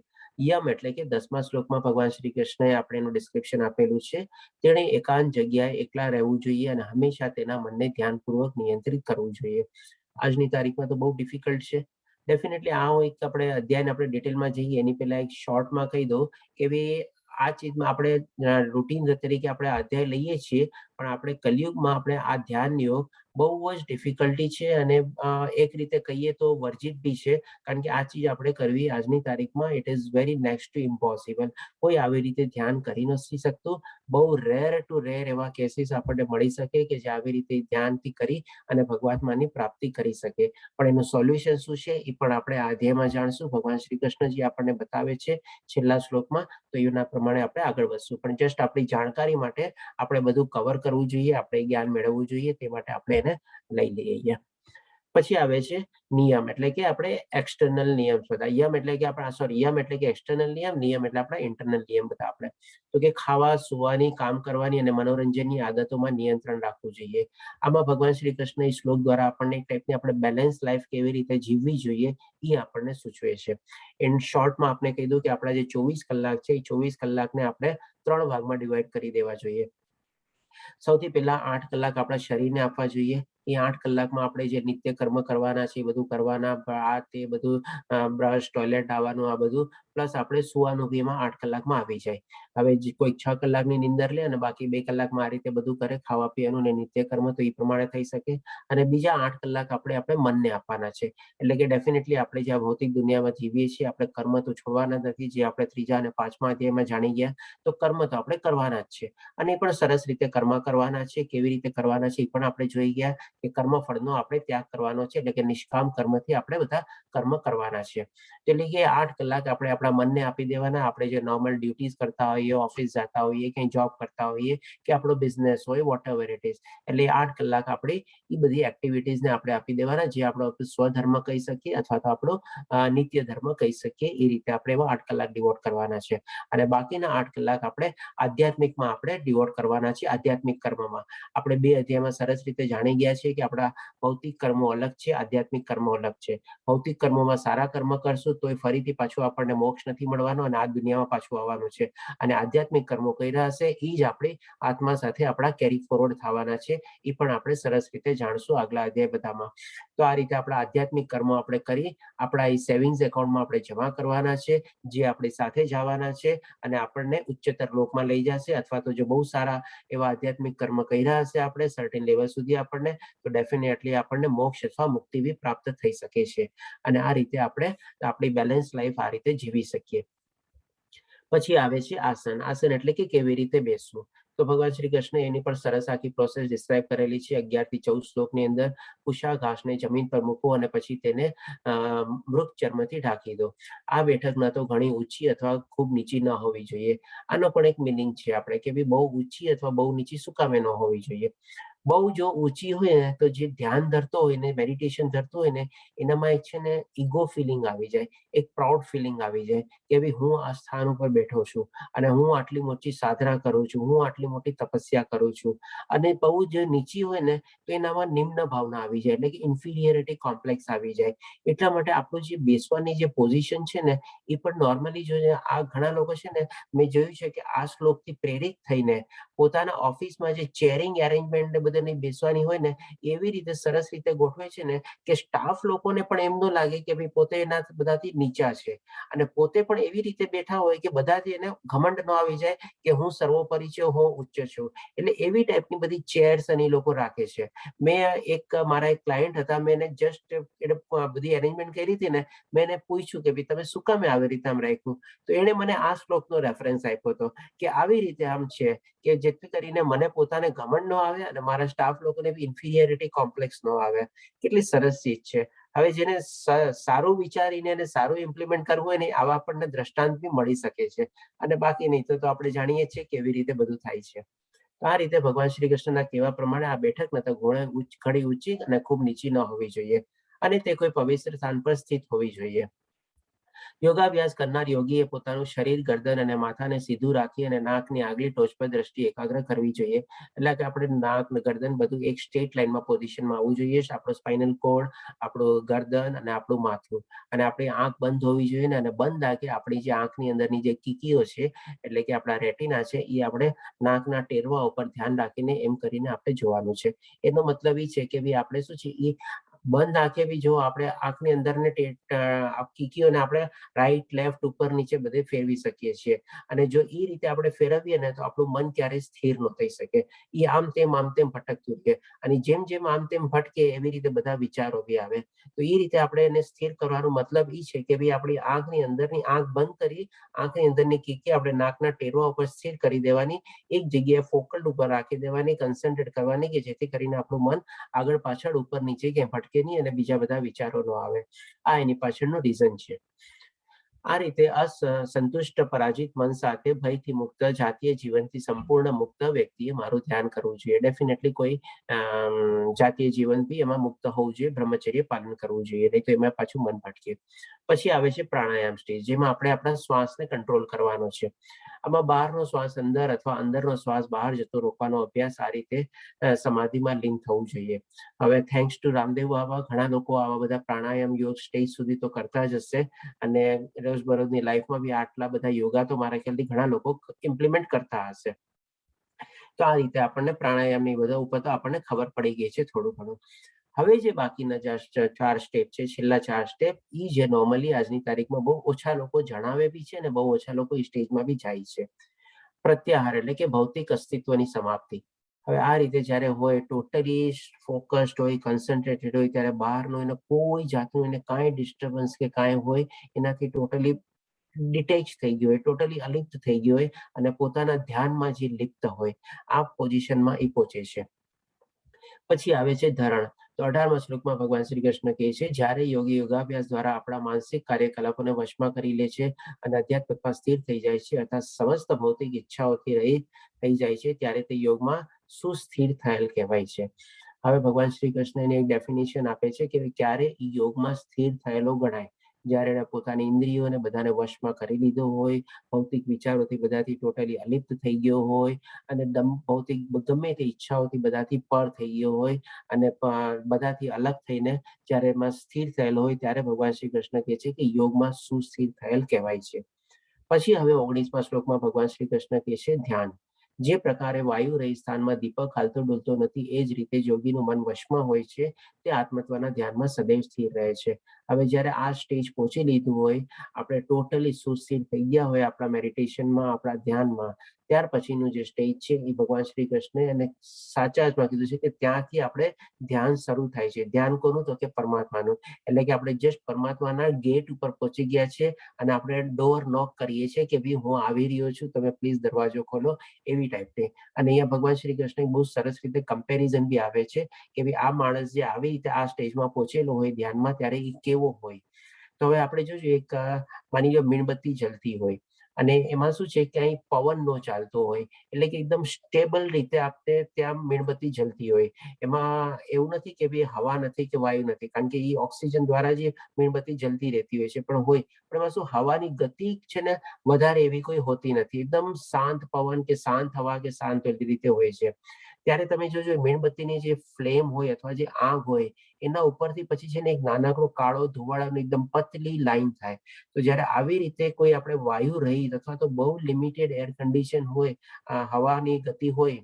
યમ એટલે કે 10મા શ્લોકમાં ભગવાન શ્રી કૃષ્ણએ આપણે એનું ડિસ્ક્રિપ્શન આપેલું છે. તેણે એકાંત જગ્યાએ એકલા રહેવું જોઈએ અને હંમેશા તેના મનને ધ્યાનપૂર્વક નિયંત્રિત કરવું જોઈએ. આજની તારીખમાં તો બહુ ડિફિકલ્ટ છે. ડેફિનેટલી આ એક આપણે અધ્યયન આપણે ડિટેલમાં જઈએ એની પહેલા એક શોર્ટમાં કહી દઉં કે ભાઈ આ ચીજમાં આપણે રૂટીન તરીકે આપણે અધ્યાય લઈએ છીએ, પણ આપણે કલયુગમાં આપણે આ ધ્યાન યોગ બહુ જ ડિફિકલ્ટી છે અને એક રીતે કહીએ તો વર્જિત બી છે, કારણ કે આ ચીજ આપણે કરવી આજની તારીખમાં it is very next to impossible. કોઈ આવી રીતે ધ્યાન કરી નથી શકતું. બહુ રેર ટુ રેર એવા કેસીસ આપણને મળી શકે કે જે આવી રીતે ધ્યાનથી કરી અને ભગવાત્માની પ્રાપ્તિ કરી શકે. પણ એનું સોલ્યુશન શું છે એ પણ આપણે આ અધ્યાયમાં જાણશું. ભગવાન શ્રી કૃષ્ણજી આપણને બતાવે છે છેલ્લા શ્લોકમાં, તો એના પ્રમાણે આપણે આગળ વધશું. પણ જસ્ટ આપણી જાણકારી માટે આપણે બધું કવર કરવું જોઈએ, આપણે જ્ઞાન મેળવવું જોઈએ, તે માટે આપણે એને લઈ લઈએ અહીંયા. પછી આવે છે નિયમ, એટલે કે આપણે એક્સટર્નલ નિયમ બધા. યમ એટલે કે આપણા યમ એટલે કે એક્સટર્નલ નિયમ, નિયમ એટલે આપણા ઇન્ટરનલ નિયમ બધા આપણે. તો કે ખાવા, સુવાની, કામ કરવાની અને મનોરંજનની આદતોમાં નિયંત્રણ રાખવું જોઈએ. આમાં ભગવાન શ્રી કૃષ્ણ એ શ્લોક દ્વારા આપણને એક ટાઈપની આપણે બેલેન્સ લાઈફ કેવી રીતે જીવવી જોઈએ એ આપણને સૂચવે છે. ઇન શોર્ટમાં આપણે કહી દઉં કે આપણા જે 24 કલાક છે એ 24 કલાકને આપણે 3 ભાગમાં ડિવાઈડ કરી દેવા જોઈએ. સૌથી પહેલા 8 કલાક આપણા શરીરને આપવા જોઈએ. એ 8 કલાકમાં આપણે જે નિત્ય કર્મ કરવાના છે એ બધું કરવાના, આ તે બધું બ્રશ, ટોયલેટ આવવાનું આ બધું, પ્લસ આપણે સુવાનું બી એમાં 8 કલાકમાં આવી જાય. હવે કોઈ 6 કલાકની નીંદર લે અને બાકી 2 કલાકમાં આ રીતે બધું કરે, ખાવા પીવાનું ને નિત્ય કર્મ, તો એ પ્રમાણે થઈ શકે. અને બીજા 8 કલાક આપણે મનને આપવાના છે. એટલે કે ડેફિનેટલી આપણે જે આ ભૌતિક દુનિયામાં જીવીએ છીએ, આપણે કર્મ તો છોડવાના નથી, જે આપણે 3જા અને 5મા અધ્યાયમાં જાણી ગયા. તો કર્મ તો આપણે કરવાના જ છે, અને એ પણ સરસ રીતે કર્મ કરવાના છે. કેવી રીતે કરવાના છે એ પણ આપણે જોઈ ગયા કે કર્મફળનો આપણે ત્યાગ કરવાનો છે, એટલે કે નિષ્કામ કર્મથી આપણે બધા કર્મ કરવાના છે. એટલે કે 8 કલાક આપણે આપણા મનને આપી દેવાના. આપણે જે નોર્મલ ડ્યુટીઝ કરતા હોઈએ, ઓફિસ જતા હોઈએ, ક્યાંય જોબ કરતા હોઈએ, કે આપણો બિઝનેસ હોય, વોટ એવર ઇટ ઇઝ, એટલે 8 કલાક આપણી એ બધી એક્ટિવિટીઝને આપણે આપી દેવાના, જે આપણો સ્વધર્મ કહી શકીએ અથવા તો આપણો નિત્ય ધર્મ કહી શકીએ. એ રીતે આપણે એવા 8 કલાક ડિવોટ કરવાના છે. અને બાકીના 8 કલાક આપણે આધ્યાત્મિકમાં આપણે ડિવોટ કરવાના છે. આધ્યાત્મિક કર્મમાં આપણે 2 અધ્યાયમાં સરસ રીતે જાણી ગયા છે કે આપણા ભૌતિક કર્મો અલગ છે, આધ્યાત્મિક કર્મો અલગ છે. ભૌતિક કર્મોમાં સારા કર્મ કરશું તો એ ફરીથી પાછું આપણને મોક્ષ નથી મળવાનો અને આ દુનિયામાં પાછું આવવાનું છે. અને આધ્યાત્મિક કર્મો કર્યા હશે એ જ આપણી આત્મા સાથે આપણા કેરી ફોરવર્ડ થવાના છે. એ પણ આપણે સરસ રીતે જાણશું આગલા અધ્યાય બધામાં. તો આ રીતે આપણા આધ્યાત્મિક કર્મો આપણે કરી આપણા એ સેવિંગ્સ એકાઉન્ટમાં આપણે જમા કરવાના છે, જે આપણી સાથે જવાના છે અને આપણને ઉચ્ચતર લોકમાં લઈ જશે. અથવા તો જો બહુ સારા એવા આધ્યાત્મિક કર્મ કર્યા હશે આપણે સર્ટેન લેવલ સુધી આપણને, તો ડેફિનેટલી આપણને મોક્ષ અથવા મુક્તિ બી પ્રાપ્ત થઈ શકે છે. અને આ રીતે આપણે આપણી બેલેન્સ લાઈફ આ રીતે જીવી શકીએ. પછી આવે છે આસન. આસન એટલે કે કેવી રીતે બેસવું. તો ભગવાન શ્રી કૃષ્ણ એની પણ સરસ આખી પ્રોસેસ ડિસ્ક્રાઇબ કરેલી છે 11 થી 14 શ્લોકની અંદર. કુશા ઘાસને જમીન પર મૂકો અને પછી તેને મૃગ ચર્મથી ઢાંકી દો. આ બેઠક ન તો ઘણી ઊંચી અથવા ખૂબ નીચી ન હોવી જોઈએ. આનો પણ એક મિનિંગ છે આપણે કે ભાઈ બહુ ઊંચી અથવા બહુ નીચી શું કામે ન હોવી જોઈએ. બહુ જો ઊંચી હોય ને તો જે ધ્યાન ધરતો હોય ને, મેડિટેશન ધરતો હોય ને, એનામાં એક છે ને ઈગો ફિલિંગ આવી જાય, એક પ્રાઉડ ફિલિંગ આવી જાય કે ભાઈ હું આ સ્થાન ઉપર બેઠો છું અને હું આટલી મોટી સાધના કરું છું, હું આટલી મોટી તપસ્યા કરું છું. અને બહુ જ નીચી હોય ને તો એનામાં નિમ્ન ભાવના આવી જાય, એટલે કે ઇન્ફિરિયરિટી કોમ્પ્લેક્સ આવી જાય. એટલા માટે આપણું જે બેસવાની જે પોઝિશન છે ને એ પણ નોર્મલી જોઈએ. આ ઘણા લોકો છે ને, મેં જોયું છે કે આ શ્લોકથી પ્રેરિત થઈને પોતાના ઓફિસમાં જે ચેરિંગ એરેન્જમેન્ટ ને બધાની બેસવાની હોય ને, એવી રીતે સરસ રીતે ગોઠવે છે ને કે સ્ટાફ લોકોને પણ એમ ન લાગે કે ભાઈ પોતે એના બધાથી નીચા છે. અને પોતે પણ એવી રીતે બેઠા હોય કે બધાથી એને ઘમંડ ન આવી જાય કે હું સર્વોપરી છું, હું ઉચ્ચ છું. એટલે એવી ટાઈપની બધી ચેર્સ અને એ લોકો રાખે છે. મેં મારા એક ક્લાયન્ટ હતા, મેં એને જસ્ટ બધી અરેન્જમેન્ટ કરી હતી ને, મેં એને પૂછ્યું કે ભાઈ તમે શું કામે આવી રીતે આમ રાખ્યું. તો એને મને આ શ્લોકનો રેફરન્સ આપ્યો હતો કે આવી રીતે આમ છે કે જેથી કરીને મને પોતાને ઘમંડ ન આવે અને મારા સ્ટાફ લોકોને બી ઇન્ફિરિયરિટી કોમ્પ્લેક્સ ન આવે. કેટલી સરસ ચીજ છે. હવે જેને સારું વિચારીને અને સારું ઇમ્પ્લિમેન્ટ કરવું હોય ને, આવા આપણને દ્રષ્ટાંત બી મળી શકે છે. અને બાકી નહીં તો આપણે જાણીએ છીએ કેવી રીતે બધું થાય છે. તો આ રીતે ભગવાન શ્રી કૃષ્ણના કહેવા પ્રમાણે આ બેઠક ન તો ઘણી ઊંચી અને ખૂબ નીચી ન હોવી જોઈએ. અને તે કોઈ પવિત્ર સ્થાન પર સ્થિત હોવી જોઈએ. યોગાભ્યાસ કરનાર યોગીએ પોતાનું શરીર, ગરદન અને માથાને સીધું રાખી અને નાકની આગલી ટોચ પર દ્રષ્ટિ એકાગ્ર કરવી જોઈએ. એટલે કે આપણે નાક, ગરદન બધું એક સ્ટ્રેટ લાઈનમાં પોઝિશનમાં આવવું જોઈએ. આપણો સ્પાઇનલ કોડ, આપણું ગરદન અને આપણું માથું, અને આપણી આંખ બંધ હોવી જોઈએ ને, અને બંધ આંખે આપણી જે આંખની અંદરની જે કીકીઓ છે, એટલે કે આપણા રેટિના છે, એ આપણે નાકના ટેરવા ઉપર ધ્યાન રાખીને એમ કરીને આપણે જોવાનું છે. એનો મતલબ એ છે કે ભાઈ આપણે શું છે એ બંધ આંખે બી જો આપણે આંખની અંદરને કીકીઓને આપણે રાઈટ લેફ્ટ ઉપર નીચે બધે ફેરવી શકીએ છીએ. અને જો એ રીતે આપણે ફેરવીએ ને તો આપણું મન ક્યારેય સ્થિર ન થઈ શકે. એ આમ તેમ ભટકતું રહે. અને જેમ જેમ આમ તેમ ભટકે એવી રીતે બધા વિચારો બી આવે. તો એ રીતે આપણે એને સ્થિર કરવાનો મતલબ એ છે કે ભાઈ આપણી આંખની અંદરની આંખ બંધ કરી, આંખની અંદરની કીકી આપણે નાકના ટેરવા ઉપર સ્થિર કરી દેવાની, એક જગ્યાએ ફોકલ ઉપર રાખી દેવાની, કન્સન્ટ્રેટ કરવાની, કે જેથી કરીને આપણું મન આગળ પાછળ ઉપર નીચે ક્યાંય ભટકે નહીં અને બીજા બધા વિચારો ન આવે. આ એની પાછળનું રીઝન છે. આ રીતે સંતુષ્ટ પરાજિત મન સાથે ભયથી મુક્ત જાતીય જીવનથી સંપૂર્ણ મુક્ત વ્યક્તિએ મારું ધ્યાન કરવું જોઈએ. ડેફિનેટલી કોઈ જાતીય જીવન બી એમાં મુક્ત હોવું જોઈએ, બ્રહ્મચર્ય પાલન કરવું જોઈએ, નહીં તો એમાં પાછું મન ભટકે. પછી આવે છે પ્રાણાયામ સ્ટેજ, જેમાં આપણે આપણા શ્વાસને કંટ્રોલ કરવાનો છે. આમાં બહારનો શ્વાસ અંદર અથવા અંદરનો શ્વાસ બહાર જતો રોકવાનો અભ્યાસ આ રીતે સમાધિમાં લીન થવું જોઈએ. હવે થેન્ક્સ ટુ રામદેવ બાબા, ઘણા લોકો આવા બધા પ્રાણાયામ યોગ સ્ટેજ સુધી તો કરતા જ હશે અને રોજબરોજની લાઈફમાં બી આટલા બધા યોગા તો મારા ખ્યાલથી ઘણા લોકો ઇમ્પ્લિમેન્ટ કરતા હશે. તો આ રીતે આપણને પ્રાણાયામની બધા ઉપર તો આપણને ખબર પડી ગઈ છે થોડું ઘણું. હવે જે બાકીના 4 સ્ટેપ છે, છેલ્લા 4 સ્ટેપ, ઈ જે નોર્મલી આજની તારીખમાં બહુ ઓછા લોકો જણાવે બી છે અને બહુ ઓછા લોકો એ સ્ટેજમાં બી જાય છે. પ્રત્યાહાર એટલે કે ભૌતિક અસ્તિત્વની સમાપ્તિ. હવે આ રીતે જ્યારે હોય, ટોટલી ફોકસ્ડ હોય, કન્સન્ટ્રેટેડ હોય, ત્યારે બહારનો એને કોઈ જાતનું એને કાંઈ ડિસ્ટર્બન્સ કે કાંઈ હોય એનાથી ટોટલી ડિટેચ થઈ ગયો હોય, ટોટલી અલિપ્ત થઈ ગયો હોય અને પોતાના ધ્યાનમાં જે લિપ્ત હોય, આ પોઝિશનમાં એ પહોંચે છે. પછી આવે છે ધરણ. તો 18મા શ્લોકમાં ભગવાન શ્રી કૃષ્ણ કહે છે, જ્યારે યોગી યોગાભ્યાસ દ્વારા આપણા માનસિક કાર્યકલાપોને વશમાં કરી લે છે અને અધ્યાત્મમાં સ્થિર થઈ જાય છે, અર્થાત સમસ્ત ભૌતિક ઈચ્છાઓથી રહિત થઈ જાય છે, ત્યારે તે યોગમાં સુસ્થિર થયેલ કહેવાય છે. હવે ભગવાન શ્રી કૃષ્ણ એની એક ડેફિનેશન આપે છે કે ક્યારે યોગમાં સ્થિર થયેલો ગણાય, જ્યારે એને પોતાની ઇન્દ્રિયોને બધાને વશમાં કરી લીધો હોય, ભૌતિક વિચારોથી બધાથી ટોટલી અલિપ્ત થઈ ગયો હોય અને ભૌતિક ગમે તે ઈચ્છાઓથી બધાથી પર થઈ ગયો હોય અને બધાથી અલગ થઈને જ્યારે એમાં સ્થિર થયેલો હોય, ત્યારે ભગવાન શ્રી કૃષ્ણ કહે છે કે યોગમાં સુસ્થિર થયેલ કહેવાય છે. પછી હવે 19મા શ્લોકમાં ભગવાન શ્રી કૃષ્ણ કહે છે ધ્યાન. જે પ્રકારે વાયુ રહી સ્થાનમાં દીપક હાલતો ડૂલતો નથી, એ જ રીતે યોગીનું મન વશમાં હોય છે, તે આત્મત્વના ધ્યાનમાં સદૈવ સ્થિર રહે છે. હવે જ્યારે આ સ્ટેજ પહોંચી લીધું હોય, આપણે ટોટલી સુસ્થિર થઈ ગયા હોય આપણા મેડિટેશનમાં, આપણા ધ્યાનમાં, ત્યાર પછીનું જે સ્ટેજ છે એ ભગવાન શ્રી કૃષ્ણે અને સાચા અર્થમાં કીધું છે કે ત્યાંથી આપણે ધ્યાન શરૂ થાય છે. ધ્યાન કોનું? તો કે પરમાત્માનું. એટલે કે આપણે જસ્ટ પરમાત્માના ગેટ ઉપર પહોંચી ગયા છે અને આપણે ડોર નોક કરીએ છીએ કે ભાઈ હું આવી રહ્યો છું, તમે પ્લીઝ દરવાજો ખોલો, એવી ટાઈપની. અને અહીંયા ભગવાન શ્રી કૃષ્ણ બહુ સરસ રીતે કમ્પેરિઝન બી આવે છે કે ભાઈ આ માણસ જે આવી રીતે આ સ્ટેજમાં પહોંચેલો હોય ધ્યાનમાં, ત્યારે એ કેવો હોય. તો હવે આપણે જોજો, એક માની લો મીણબત્તી જલતી હોય અને એમાં શું છે, ક્યાંય પવન ન ચાલતો હોય, એટલે કે એકદમ સ્ટેબલ રીતે આપણે ત્યાં મીણબત્તી જલતી હોય. એમાં એવું નથી કે ભાઈ હવા નથી કે વાયુ નથી, કારણ કે એ ઓક્સિજન દ્વારા જે મીણબત્તી જલતી રહેતી હોય છે, પણ એમાં શું હવાની ગતિ છે ને વધારે એવી કોઈ હોતી નથી. એકદમ શાંત પવન કે શાંત હવા કે શાંત રીતે હોય છે. ત્યારે તમે જોજો મીણબત્તીની જે ફ્લેમ હોય અથવા જે આગ હોય, એના ઉપરથી પછી છે ને એક નાનકડો કાળો ધુવાળાનો એકદમ પતલી લાઈન થાય. તો જ્યારે આવી રીતે કોઈ આપણે વાયુ રહિત અથવા તો બહુ લિમિટેડ એર કન્ડિશન હોય, હવાની ગતિ હોય,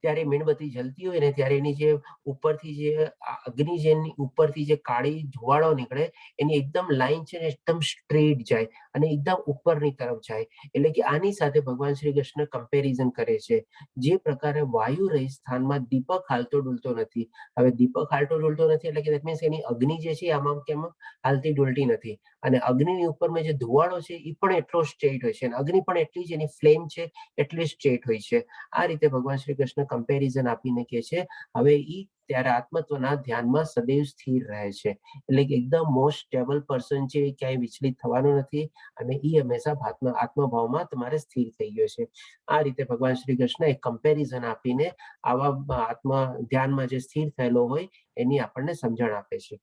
ત્યારે મીણબત્તી જલતી હોય ને, ત્યારે એની જે ઉપરથી જે અગ્નિ જેની ઉપરથી જે કાળી ધુવાળો નીકળે, એની એકદમ લાઈન છે ને એકદમ સ્ટ્રેટ જાય અને એકદમ ઉપરની તરફ જાય. એટલે કે આની સાથે ભગવાન શ્રી કૃષ્ણ કમ્પેરિઝન કરે છે. જે પ્રકારે વાયુ રહિત સ્થાનમાં દીપક હાલતો ડૂલતો નથી. હવે દીપક હાલતો ડૂલતો નથી એટલે કે દેટ મીન્સ એની અગ્નિ જે છે આમાં કેમ હાલતી ડૂલતી નથી, અને અગ્નિની ઉપરમાં જે ધુવાળો છે એ પણ એટલો સ્ટ્રેટ હોય છે અને અગ્નિ પણ એટલી જ એની ફ્લેમ છે એટલી સ્ટ્રેટ હોય છે. આ રીતે ભગવાન શ્રી કૃષ્ણ કમ્પેરિઝન આપીને કહે છે હવે ઈ ત્યારે આત્મત્વના ધ્યાનમાં સદૈવ સ્થિર રહે છે. એટલે કે એકદમ મોસ્ટ સ્ટેબલ પર્સન છે, એ ક્યાંય વિચલિત થવાનું નથી અને ઈ હંમેશા આત્મભાવમાં તમારે સ્થિર થઈ ગયો છે. આ રીતે ભગવાન શ્રી કૃષ્ણ એક કમ્પેરિઝન આપીને આવા આત્મ ધ્યાનમાં જે સ્થિર થયેલો હોય એની આપણને સમજણ આપે છે.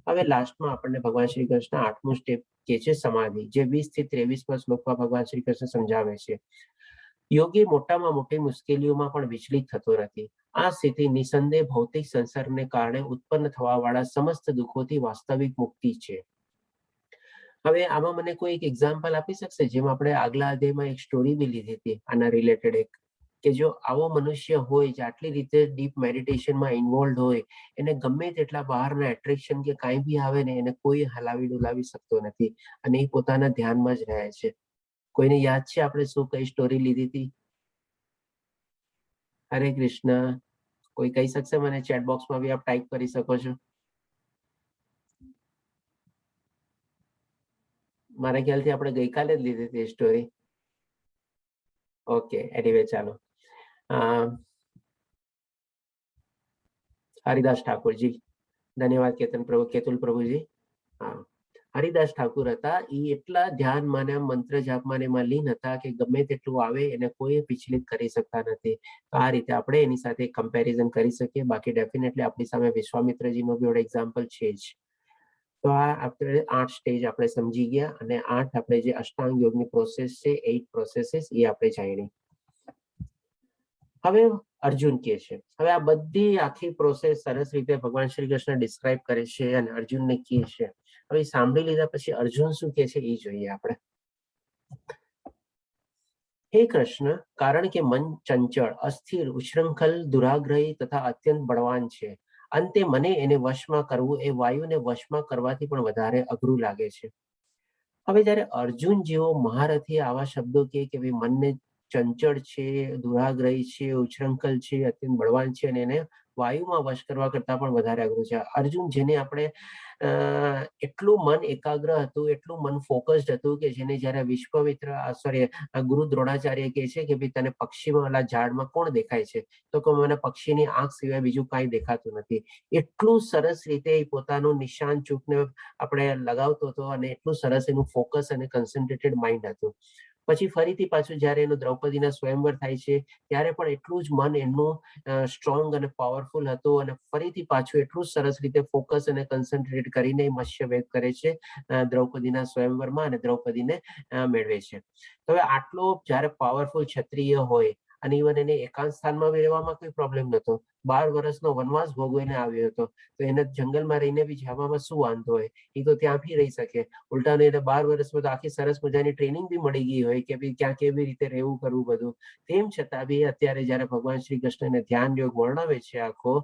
હવે લાસ્ટમાં આપણને ભગવાન શ્રી કૃષ્ણ 8મું સ્ટેપ કે છે સમાધિ, જે 20 થી 23મા શ્લોકમાં ભગવાન શ્રી કૃષ્ણ સમજાવે છે. યોગી મોટામાં મોટી મુશ્કેલીઓમાં પણ વિચલિત થતો નથી. આ સ્થિતિ નિસંદેહ ભૌતિક સંસારને કારણે ઉત્પન્ન થવા વાળા સમસ્ત દુઃખોથી વાસ્તવિક મુક્તિ છે. હવે આમાં મને કોઈ એક એક્ઝામ્પલ આપી શકશે? જેમ આપણે આગલા અધ્યાયમાં એક સ્ટોરી બી લીધી હતી આના રિલેટેડ એક, કે જો આવો મનુષ્ય હોય જે આટલી રીતે ડીપ મેડિટેશનમાં ઇન્વોલ્વ હોય, એને ગમે તેટલા બહારના એટ્રેક્શન કે કાંઈ બી આવે ને એને કોઈ હલાવી ડુલાવી શકતો નથી અને એ પોતાના ધ્યાનમાં જ રહે છે. કોઈને યાદ છે આપણે શું કઈ સ્ટોરી લીધી હતી? હરે કૃષ્ણ. કોઈ કહી શકશે મને? ચેટ બોક્સમાં બી આપ ટાઈપ કરી શકો છો. મારા ખ્યાલથી આપણે ગઈકાલે જ લીધી હતી સ્ટોરી. ઓકે, એનીવે ચાલો. હરિદાસ ઠાકોરજી, ધન્યવાદ કેતુલ પ્રભુજી. હા, હરિદાસ ઠાકુર હતા, એ એટલા ધ્યાનમાં ને મંત્ર જાપમાં એમાં લીન હતા કે ગમે તેટલું આવે એને કોઈ વિચલિત કરી શકતા નથી. તો આ રીતે આપણે એની સાથે કમ્પેરિઝન કરી શકીએ. બાકી ડેફિનેટલી આપણી સામે વિશ્વામિત્રજીનો બી એક્ઝામ્પલ છે જ. તો આ આપણે 8 સ્ટેજ આપણે સમજી ગયા અને 8 આપણે જે અષ્ટાંગ યોગની પ્રોસેસ છે, 8 પ્રોસેસીસ એ આપણે જાણી. હવે અર્જુન કે છે, હવે આ બધી આખી પ્રોસેસ સરસ રીતે ભગવાન શ્રી કૃષ્ણ ડિસ્ક્રાઇબ કરે છે અને અર્જુનને કહે છે. હવે સાંભળી લીધા પછી અર્જુન શું કે છે એ જોઈએ આપણે. હે કૃષ્ણ, કારણ કે મન ચંચળ, અસ્થિર, ઉચ્છૃંખલ, દુરાગ્રહી તથા અત્યંત બળવાન છે. અંતે મને એને વશમાં કરવું એ વાયુને વશમાં કરવાથી પણ વધારે અઘરું લાગે છે. હવે જ્યારે અર્જુન જેવો મહારથી આવા શબ્દો કે ભાઈ મનને ચંચળ છે, દુરાગ્રહી છે, ઉચ્છૃંખલ છે, અત્યંત બળવાન છે અને એને વાયુમાં વશ કરવા કરતા પણ વધારે અઘરું છે. અર્જુન જેને આપણે એટલું મન એકાગ્ર હતું, એટલું મન ફોકસ્ડ હતું કે જેને જ્યારે ગુરુ દ્રોણાચાર્ય કહે છે કે ભાઈ તને પક્ષીમાં ઓલા ઝાડમાં કોણ દેખાય છે? તો કે મને પક્ષીની આંખ સિવાય બીજું કાંઈ દેખાતું નથી. એટલું સરસ રીતે પોતાનું નિશાન ચૂકને આપણે લગાવતો હતો અને એટલું સરસ એનું ફોકસ અને કન્સન્ટ્રેટેડ માઇન્ડ હતું. પછી ફરીથી પાછું જ્યારે એનું દ્રૌપદીના સ્વયંવર થાય છે ત્યારે પણ એટલું જ મન એમનું સ્ટ્રોંગ અને પાવરફુલ હતું અને ફરીથી પાછું એટલું સરસ રીતે ફોકસ અને કન્સન્ટ્રેટ કરીને મત્સ્યવેદ કરે છે દ્રૌપદીના સ્વયંવરમાં અને દ્રૌપદીને મેળવે છે. તો હવે આટલો જ્યારે પાવરફુલ ક્ષત્રિય હોય અને ઇવન એને એકાંત સ્થાનમાં રહેવામાં કોઈ પ્રોબ્લેમ નહોતો. 12 વર્ષનો વનવાસ ભોગવીને આવ્યો હતો, તો એને જંગલમાં રહીને બી જવામાં શું વાંધો હોય? એ તો ત્યાં બી રહી શકે. ઉલટાને એને 12 વર્ષમાં તો આખી સરસ મજાની ટ્રેનિંગ બી મળી ગઈ હોય કે ભાઈ ક્યાં કેવી રીતે રહેવું કરવું બધું. તેમ છતાં બી અત્યારે જ્યારે ભગવાન શ્રી કૃષ્ણને ધ્યાન યોગ વર્ણવે છે આખો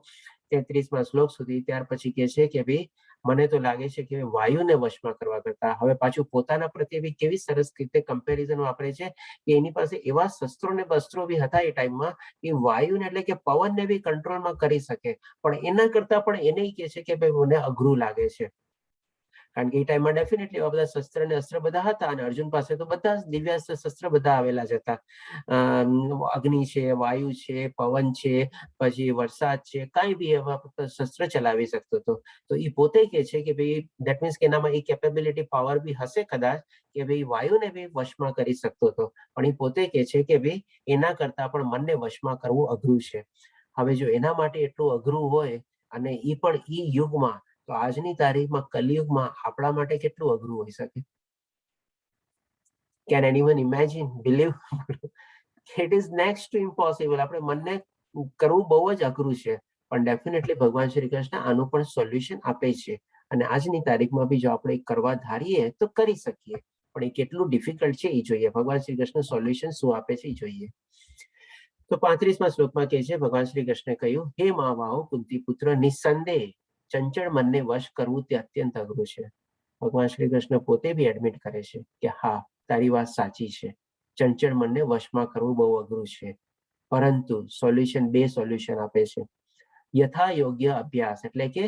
33મા શ્લોક સુધી, ત્યાર પછી કે છે કે ભાઈ મને તો લાગે છે કે વાયુને વશમાં કરવા કરતા હવે પાછું પોતાના પ્રત્યે બી કેવી સરસ રીતે કમ્પેરિઝન વાપરે છે કે એની પાસે એવા શસ્ત્રો ને બસ્ત્રો બી હતા એ ટાઈમમાં કે વાયુને એટલે કે પવનને બી કંટ્રોલમાં કરી શકે, પણ એના કરતા પણ એને કહે છે કે ભાઈ મને અઘરું લાગે છે. કારણ કે એ ટાઈમમાં ડેફિનેટલી એવા બધા શસ્ત્ર અને અસ્ત્ર બધા હતા અને અર્જુન પાસે તો બધા દિવ્યાસ્ત્ર શસ્ત્ર બધા આવેલા જ હતા. અગ્નિ છે, વાયુ છે, પવન છે, પછી વરસાદ છે, કાંઈ બી એવા શસ્ત્ર ચલાવી શકતો હતો. તો એ પોતે કે છે કે ભાઈ દેટ મીન્સ કે એનામાં એ કેપેબિલિટી પાવર બી હશે કદાચ કે ભાઈ વાયુને બી વશમાં કરી શકતો હતો, પણ એ પોતે કે છે કે ભાઈ એના કરતા પણ મનને વશમાં કરવું અઘરું છે. હવે જો એના માટે એટલું અઘરું હોય અને એ પણ એ યુગમાં, તો આજની તારીખમાં કલિયુગમાં આપણા માટે કેટલું અઘરું હોઈ શકે? Can anyone imagine, believe? It is next to impossible. આપણે મનને કરવું બહુ જ અઘરું છે, પણ ડેફિનેટલી ભગવાન શ્રી કૃષ્ણ આનું પણ સોલ્યુશન આપે છે અને આજની તારીખમાં બી જો આપણે કરવા ધારીએ તો કરી શકીએ, પણ એ કેટલું ડિફિકલ્ટ છે એ જોઈએ. ભગવાન શ્રી કૃષ્ણ સોલ્યુશન શું આપે છે એ જોઈએ. તો 35મા શ્લોકમાં કહે છે ભગવાન શ્રી કૃષ્ણે કહ્યું, હે મહાબાહો કુંતી પુત્ર, નિસંદેહ ચંચળ મનને વશ કરવું તે અત્યંત અઘરું છે. ભગવાન શ્રી કૃષ્ણ પોતે બી એડમિટ કરે છે કે હા, તારી વાત સાચી છે, ચંચળ મનને વશમાં કરવું બહુ અઘરું છે, પરંતુ સોલ્યુશન, 2 સોલ્યુશન આપે છે. યથા યોગ્ય અભ્યાસ એટલે કે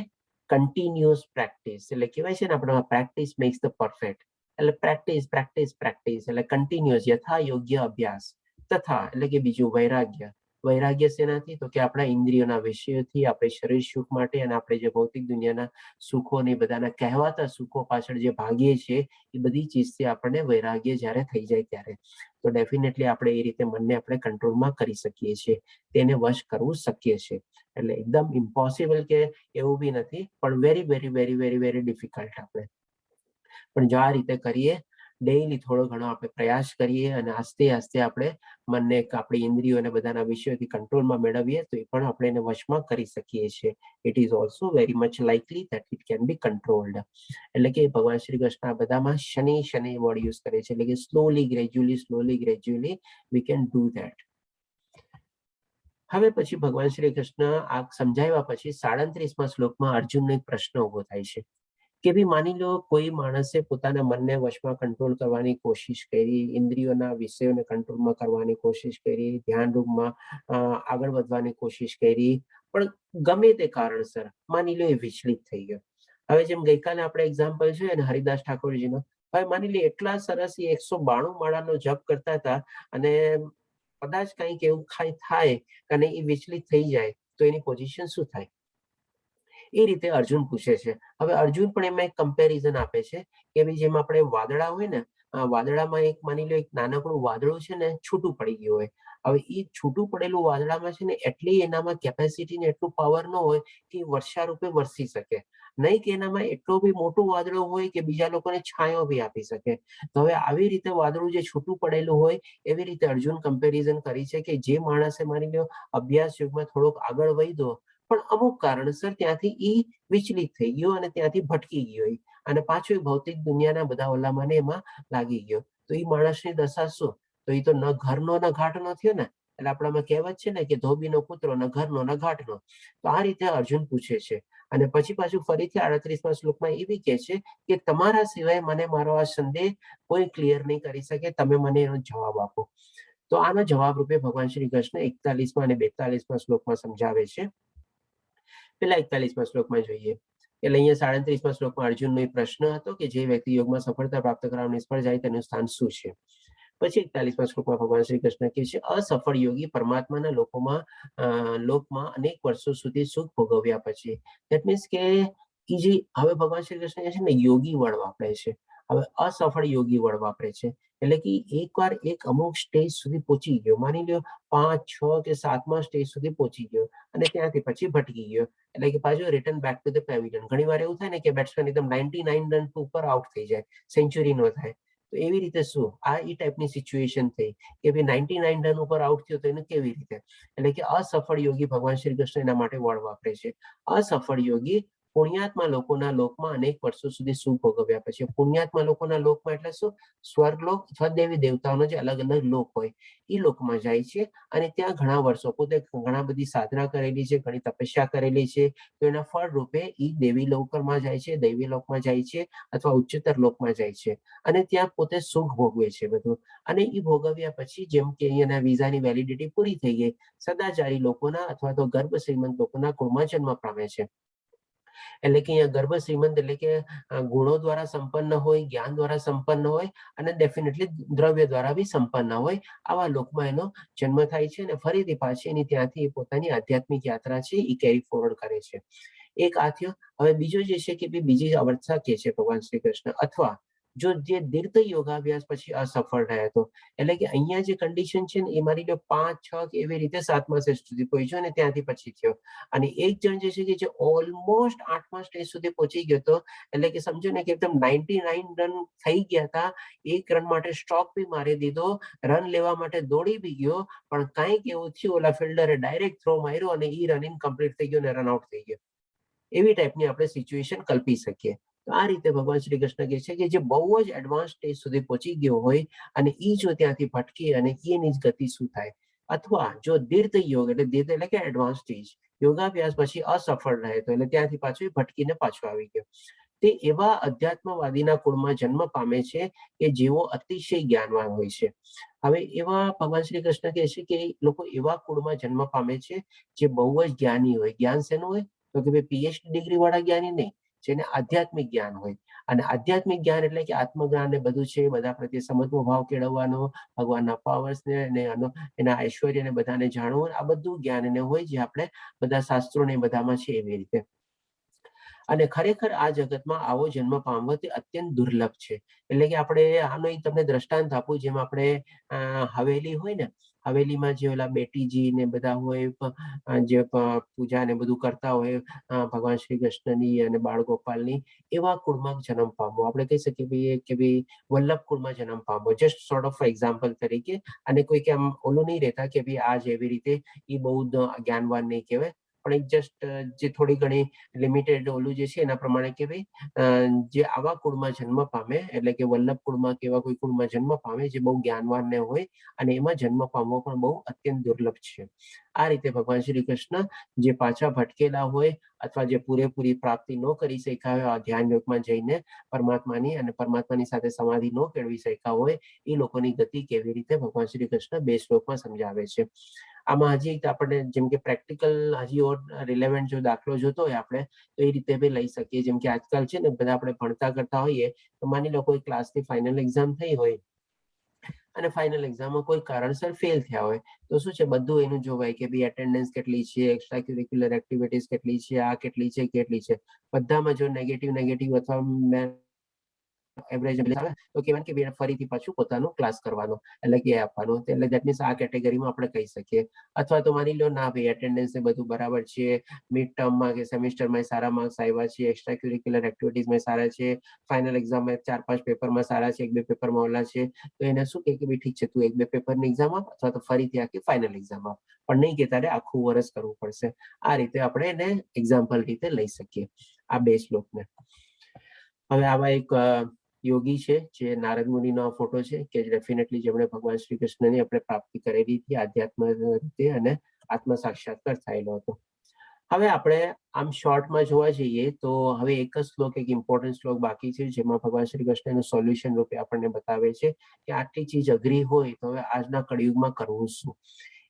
કન્ટિન્યુઅસ પ્રેક્ટિસ, એટલે કહેવાય છે ને આપણે પ્રેક્ટિસ મેક્સ ધ પરફેક્ટ, એટલે પ્રેક્ટિસ પ્રેક્ટિસ પ્રેક્ટિસ એટલે કન્ટિન્યુઅસ. યથા યોગ્ય અભ્યાસ તથા એટલે કે બીજું વૈરાગ્ય. વૈરાગ્ય શેનાથી? તો કે આપણા ઇન્દ્રિયોના વિષયોથી, આપણે શરીર સુખ માટે અને આપણે જે ભૌતિક દુનિયાના સુખો ને બધાના કહેવાતા સુખો પાછળ જે ભાગીએ છીએ એ બધી ચીજથી આપણને વૈરાગ્ય જ્યારે થઈ જાય ત્યારે તો ડેફિનેટલી આપણે એ રીતે મનને આપણે કંટ્રોલમાં કરી શકીએ છીએ, તેને વશ કરવું શક્ય છે. એટલે એકદમ ઇમ્પોસિબલ કે એવું બી નથી, પણ very very very very very difficult. આપણે પણ જો આ રીતે કરીએ, ડેઈલી થોડો ઘણો આપણે પ્રયાસ કરીએ અને આસ્તે આસ્તે આપણે મનને આપણી ઇન્દ્રિયો અને બધાના વિષયોથી કંટ્રોલમાં મેળવીએ તો એ પણ આપણે એને વશમાં કરી શકીએ છીએ. It is also very much likely that it can be controlled. એટલે કે ભગવાન શ્રી કૃષ્ણ આ બધામાં શનિ વર્ડ યુઝ કરે છે, એટલે કે slowly gradually we can do that. હવે પછી ભગવાન શ્રી કૃષ્ણ આ સમજાવ્યા પછી 37મા શ્લોકમાં અર્જુનનો એક પ્રશ્ન ઉભો થાય છે કે ભાઈ માની લો કોઈ માણસે પોતાના મનને વશમાં કંટ્રોલ કરવાની કોશિશ કરી, ઇન્દ્રિયોના વિષયોને કંટ્રોલમાં કરવાની કોશિશ કરી, ધ્યાન રૂપમાં આગળ વધવાની કોશિશ કરી, પણ ગમે તે કારણસર માની લો એ વિચલિત થઈ ગયો. હવે જેમ ગઈકાલે આપણે એક્ઝામ્પલ છે ને હરિદાસ ઠાકોરજીનો, હવે માની લે એટલા સરસ એ 192 માળાનો જપ કરતા હતા અને કદાચ કંઈક એવું થાય અને એ વિચલિત થઈ જાય તો એની પોઝિશન શું થાય? એ રીતે અર્જુન પૂછે છે. હવે અર્જુન પણ એમાં એક કમ્પેરિઝન આપે છે કે ભાઈ જેમ આપણે વાદળા હોય ને, વાદળામાં એક માની લો એક નાનકડું વાદળું છે ને છૂટું પડી ગયું હોય. હવે એ છૂટું પડેલું વાદળામાં છે ને એટલી એનામાં કેપેસિટી ને એટલું પાવર ન હોય કે વર્ષા રૂપે વરસી શકે, નહીં કે એનામાં એટલું બી મોટું વાદળું હોય કે બીજા લોકોને છાંયો બી આપી શકે. તો હવે આવી રીતે વાદળું જે છૂટું પડેલું હોય એવી રીતે અર્જુન કમ્પેરિઝન કરી છે કે જે માણસે માની લો અભ્યાસ યુગમાં થોડોક આગળ વધ્યો પણ અમુક કારણસર ત્યાંથી ઈ વિચલિત થઈ ગયો અને ત્યાંથી ભટકી ગયો અને પાછો ભૌતિક દુનિયાના બધા ઓલામાં ને એમાં લાગી ગયો. તો એ માણસની દશા શું? તો એ તો ન ઘરનો ન ઘાટનો થયો ને. એટલે આપણામાં કહેવત છે ને કે ધોબીનો કૂતરો ન ઘરનો ન ઘાટનો. તો આ રીતે અર્જુન પૂછે છે અને પછી પાછું ફરીથી 38મા શ્લોકમાં એવી કહે છે કે તમારા સિવાય મને મારો આ સંદેહ કોઈ ક્લિયર નહીં કરી શકે, તમે મને એનો જવાબ આપો. તો આનો જવાબ રૂપે ભગવાન શ્રી કૃષ્ણ 41મા અને 42મા શ્લોકમાં સમજાવે છે. પેલા 41મા શ્લોકમાં જોઈએ એટલે અહીંયા 37મા શ્લોકમાં અર્જુનનો એક પ્રશ્ન હતો કે જે વ્યક્તિ યોગમાં સફળતા પ્રાપ્ત કરવા નિષ્ફળ જાય તેનું સ્થાન શું છે. પછી 41મા શ્લોકમાં ભગવાન શ્રી કૃષ્ણ કહે છે અસફળ યોગી પરમાત્માના લોકમાં અનેક વર્ષો સુધી સુખ ભોગવ્યા પછી, ધેટ મીન્સ કે જે હવે ભગવાન શ્રી કૃષ્ણ છે ને યોગી વર્ડ વાપરે છે. હવે અસફળ યોગી વર્ડ વાપરે છે એટલે કે એકવાર એક અમુક સ્ટેજ સુધી પહોંચી ગયો, માની લો 5, 6 કે 7મા સ્ટેજ સુધી પહોંચી ગયો અને ત્યાંથી પછી ભટકી ગયો એટલે કે પાછું return back to the pavilion. ઘણી વાર એવું થાય ને કે બેટ્સમેન એકદમ 99 રન ઉપર આઉટ થઈ જાય, સેન્ચુરી નો થાય. તો એવી રીતે શું આ એ ટાઈપની સિચ્યુએશન થઈ કે ભાઈ 99 રન ઉપર આઉટ થયો તો એને કેવી રીતે, એટલે કે અસફળ યોગી ભગવાન શ્રી કૃષ્ણ એના માટે વર્ડ વાપરે છે. અસફળ યોગી પુણ્યાત્મા લોકોના લોકમાં અનેક વર્ષો સુધી સુખ ભોગવ્યા પછી. પુણ્યાત્મા લોકોના લોકમાં એટલે શું? સ્વર્ગલોક અથવા દેવી દેવતાઓનો જે અલગ અલગ લોક હોય એ લોકમાં જાય છે અને ત્યાં ઘણા વર્ષો પોતે ઘણા બધી સાધના કરેલી છે, ઘણી તપસ્યા કરેલી છે, તો એના ફળ રૂપે એ દેવી લોકમાં જાય છે, દૈવી લોકમાં જાય છે અથવા ઉચ્ચતર લોકમાં જાય છે અને ત્યાં પોતે સુખ ભોગવે છે બધું. અને એ ભોગવ્યા પછી જેમ કે અહીંયાના વિઝાની વેલિડિટી પૂરી થઈ ગઈ, સદાચારી લોકોના અથવા તો ગર્ભ શ્રીમંત લોકોના કુળમાં જન્મ પામે છે. એટલે કે અહીંયા ગર્ભ શ્રીમંત એટલે કે ગુણો દ્વારા સંપન્ન હોય, જ્ઞાન દ્વારા સંપન્ન હોય અને ડેફિનેટલી દ્રવ્ય દ્વારા બી સંપન્ન હોય, આવા લોકમાં એનો જન્મ થાય છે અને ફરીથી પાછી એની ત્યાંથી પોતાની આધ્યાત્મિક યાત્રા છે એ કેરી ફોરવર્ડ કરે છે. એક આ થયો. હવે બીજો જે છે કે બીજી અવસ્થા કે છે ભગવાન શ્રી કૃષ્ણ અથવા જો જે દીર્ઘ યોગાભ્યાસ પછી અસફળ રહ્યા તો, એટલે કે અહીંયા જે કન્ડિશન છે ને એ મારી લો 5, 6 કે એવી રીતે 7મા સ્ટેજ સુધી પહોંચ્યો અને ત્યાંથી પછી થયો. અને એક જણ જે છે કે જે ઓલમોસ્ટ 8મા સ્ટેજ સુધી પહોંચી ગયો હતો, એટલે કે સમજો ને કે એકદમ 99 રન થઈ ગયા હતા, એક રન માટે સ્ટોક બી મારી દીધો, રન લેવા માટે દોડી બી ગયો, પણ કંઈક એવું થયું ઓલા ફિલ્ડરે ડાયરેક્ટ થ્રો માર્યો અને ઈ રન ઇનકમ્પ્લીટ થઈ ગયો અને રન આઉટ થઈ ગયો. એવી ટાઈપની આપણે સિચ્યુએશન કલ્પી શકીએ. તો આ રીતે ભગવાન શ્રી કૃષ્ણ કહે છે કે જે બહુ જ એડવાન્સ સ્ટેજ સુધી પહોંચી ગયો હોય અને ઈ જો ત્યાંથી ભટકે અને એની જ ગતિ શું થાય, અથવા જો દીર્ઘ યોગ એટલે દીર્ઘ એટલે કે એડવાન્સ સ્ટેજ યોગાભ્યાસ પછી અસફળ રહે તો એટલે ત્યાંથી પાછું ભટકીને પાછો આવી ગયો. તે એવા અધ્યાત્મવાદીના કુળમાં જન્મ પામે છે કે જેઓ અતિશય જ્ઞાનવાન હોય છે. હવે એવા ભગવાન શ્રી કૃષ્ણ કહે છે કે લોકો એવા કુળમાં જન્મ પામે છે જે બહુ જ જ્ઞાની હોય. જ્ઞાન શેનું હોય? તો કે ભાઈ પીએચડી ડિગ્રી વાળા જ્ઞાની નહીં, જેને આધ્યાત્મિક જ્ઞાન હોય. અને આધ્યાત્મિક જ્ઞાન એટલે કે આત્મજ્ઞાન ને બધું છે, બધા પ્રત્યે સમત્વ ભાવ કેળવવાનો, ભગવાનના પાવર્સ ને એના ઐશ્વર્ય ને બધાને જાણવું, આ બધું જ્ઞાન એને હોય જે આપણે બધા શાસ્ત્રો ને બધામાં છે એવી રીતે. અને ખરેખર આ જગતમાં આવો જન્મ પામવો તે અત્યંત દુર્લભ છે. એટલે કે આપણે આનો તમને દ્રષ્ટાંત આપું, જેમ આપણે હવેલી હોય ને, હવેલીમાં જે ઓલા બેટીજી ને બધા હોય, જે પૂજા ને બધું કરતા હોય ભગવાન શ્રી કૃષ્ણની અને બાળ ગોપાલની, એવા કુળમાં જન્મ પામવો. આપણે કહી શકીએ કે ભાઈ વલ્લભ કુળમાં જન્મ પામવો, જસ્ટ સોર્ટ ઓફ એક્ઝામ્પલ તરીકે. અને કોઈ કે આમ ઓલું નહીં રહેતા કે ભાઈ આ જેવી રીતે એ બહુ જ્ઞાનવાન નહીં કહેવાય. પણ એક જસ્ટ જે થોડી ઘણી લિમિટેડ ઓલું જે છે એના પ્રમાણે કે ભાઈ જે આવા કુળમાં જન્મ પામે એટલે કે વલ્લભ કુળમાં કે એવા કોઈ કુળમાં જન્મ પામે જે બહુ જ્ઞાનવાન ને હોય અને એમાં જન્મ પામવો પણ બહુ અત્યંત દુર્લભ છે. આ રીતે ભગવાન શ્રી કૃષ્ણ જે પાછા ભટકેલા હોય અથવા જે પૂરેપૂરી પ્રાપ્તિ ન કરી શક્યા હોય આ ધ્યાન યોગમાં જઈને પરમાત્માની અને પરમાત્માની સાથે સમાધિ ન કેળવી શક્યા હોય એ લોકોની ગતિ કેવી રીતે ભગવાન શ્રી કૃષ્ણ 2 શ્લોકમાં સમજાવે છે. આમાં હજી આપણને જેમ કે પ્રેક્ટિકલ હજી ઓર રિલેવન્ટ જો દાખલો જોતો હોય આપણે તો એ રીતે બી લઈ શકીએ. જેમ કે આજકાલ છે ને બધા આપણે ભણતા કરતા હોઈએ તો માની લો કોઈ ક્લાસની ફાઇનલ એક્ઝામ થઈ હોય અને ફાઇનલ એક્ઝામમાં કોઈ કારણસર ફેલ થયા હોય તો શું છે બધું એનું જોવાય કે ભાઈ એટેન્ડન્સ કેટલી છે, એક્સ્ટ્રા ક્યુરિક્યુલર એક્ટિવિટીઝ કેટલી છે, આ કેટલી છે બધામાં જો નેગેટિવ અથવા એવરેજ આવે તો કહેવાય કે ફરીથી પાછું પોતાનો ક્લાસ કરવાનો એટલે કે આપવાનો એટલે દેટ મીન્સ આ કેટેગરીમાં આપણે કહી શકીએ. અથવા તો માની લો ના ભાઈ એટેન્ડન્સ ને બધું બરાબર છે, મિડ ટર્મમાં કે સેમિસ્ટરમાં સારા માર્ક્સ આવ્યા છે, એક્સ્ટ્રા ક્યુરિક્યુલર એક્ટિવિટીઝમાં સારા છે, ફાઇનલ એક્ઝામમાં 4-5 પેપરમાં સારા છે, 1-2 પેપરમાં ઓલા છે, તો એને શું કે ભાઈ ઠીક છે તું 1-2 પેપરની એક્ઝામ આપ અથવા તો ફરીથી આખી ફાઇનલ એક્ઝામ આપ, પણ નહીં કે તારે આખું વર્ષ કરવું પડશે. આ રીતે આપણે એને એક્ઝામ્પલ રીતે લઈ શકીએ આ 2 શ્લોકને. હવે આવા એક યોગી છે જે નારદ મુનિનો ફોટો છે કે ડેફિનેટલી જેમણે ભગવાન શ્રી કૃષ્ણની આપણે પ્રાપ્તિ કરેલી હતી આધ્યાત્મ રીતે અને આત્મ સાક્ષાત્કાર થયેલો હતો. હવે આપણે આમ શોર્ટમાં જોવા જઈએ તો હવે એક જ શ્લોક એક ઇમ્પોર્ટન્ટ શ્લોક બાકી છે જેમાં ભગવાન શ્રી કૃષ્ણ એનું સોલ્યુશન રૂપે આપણને બતાવે છે કે આટલી ચીજ અઘરી હોય તો હવે આજના કળિયુગમાં કરવું શું.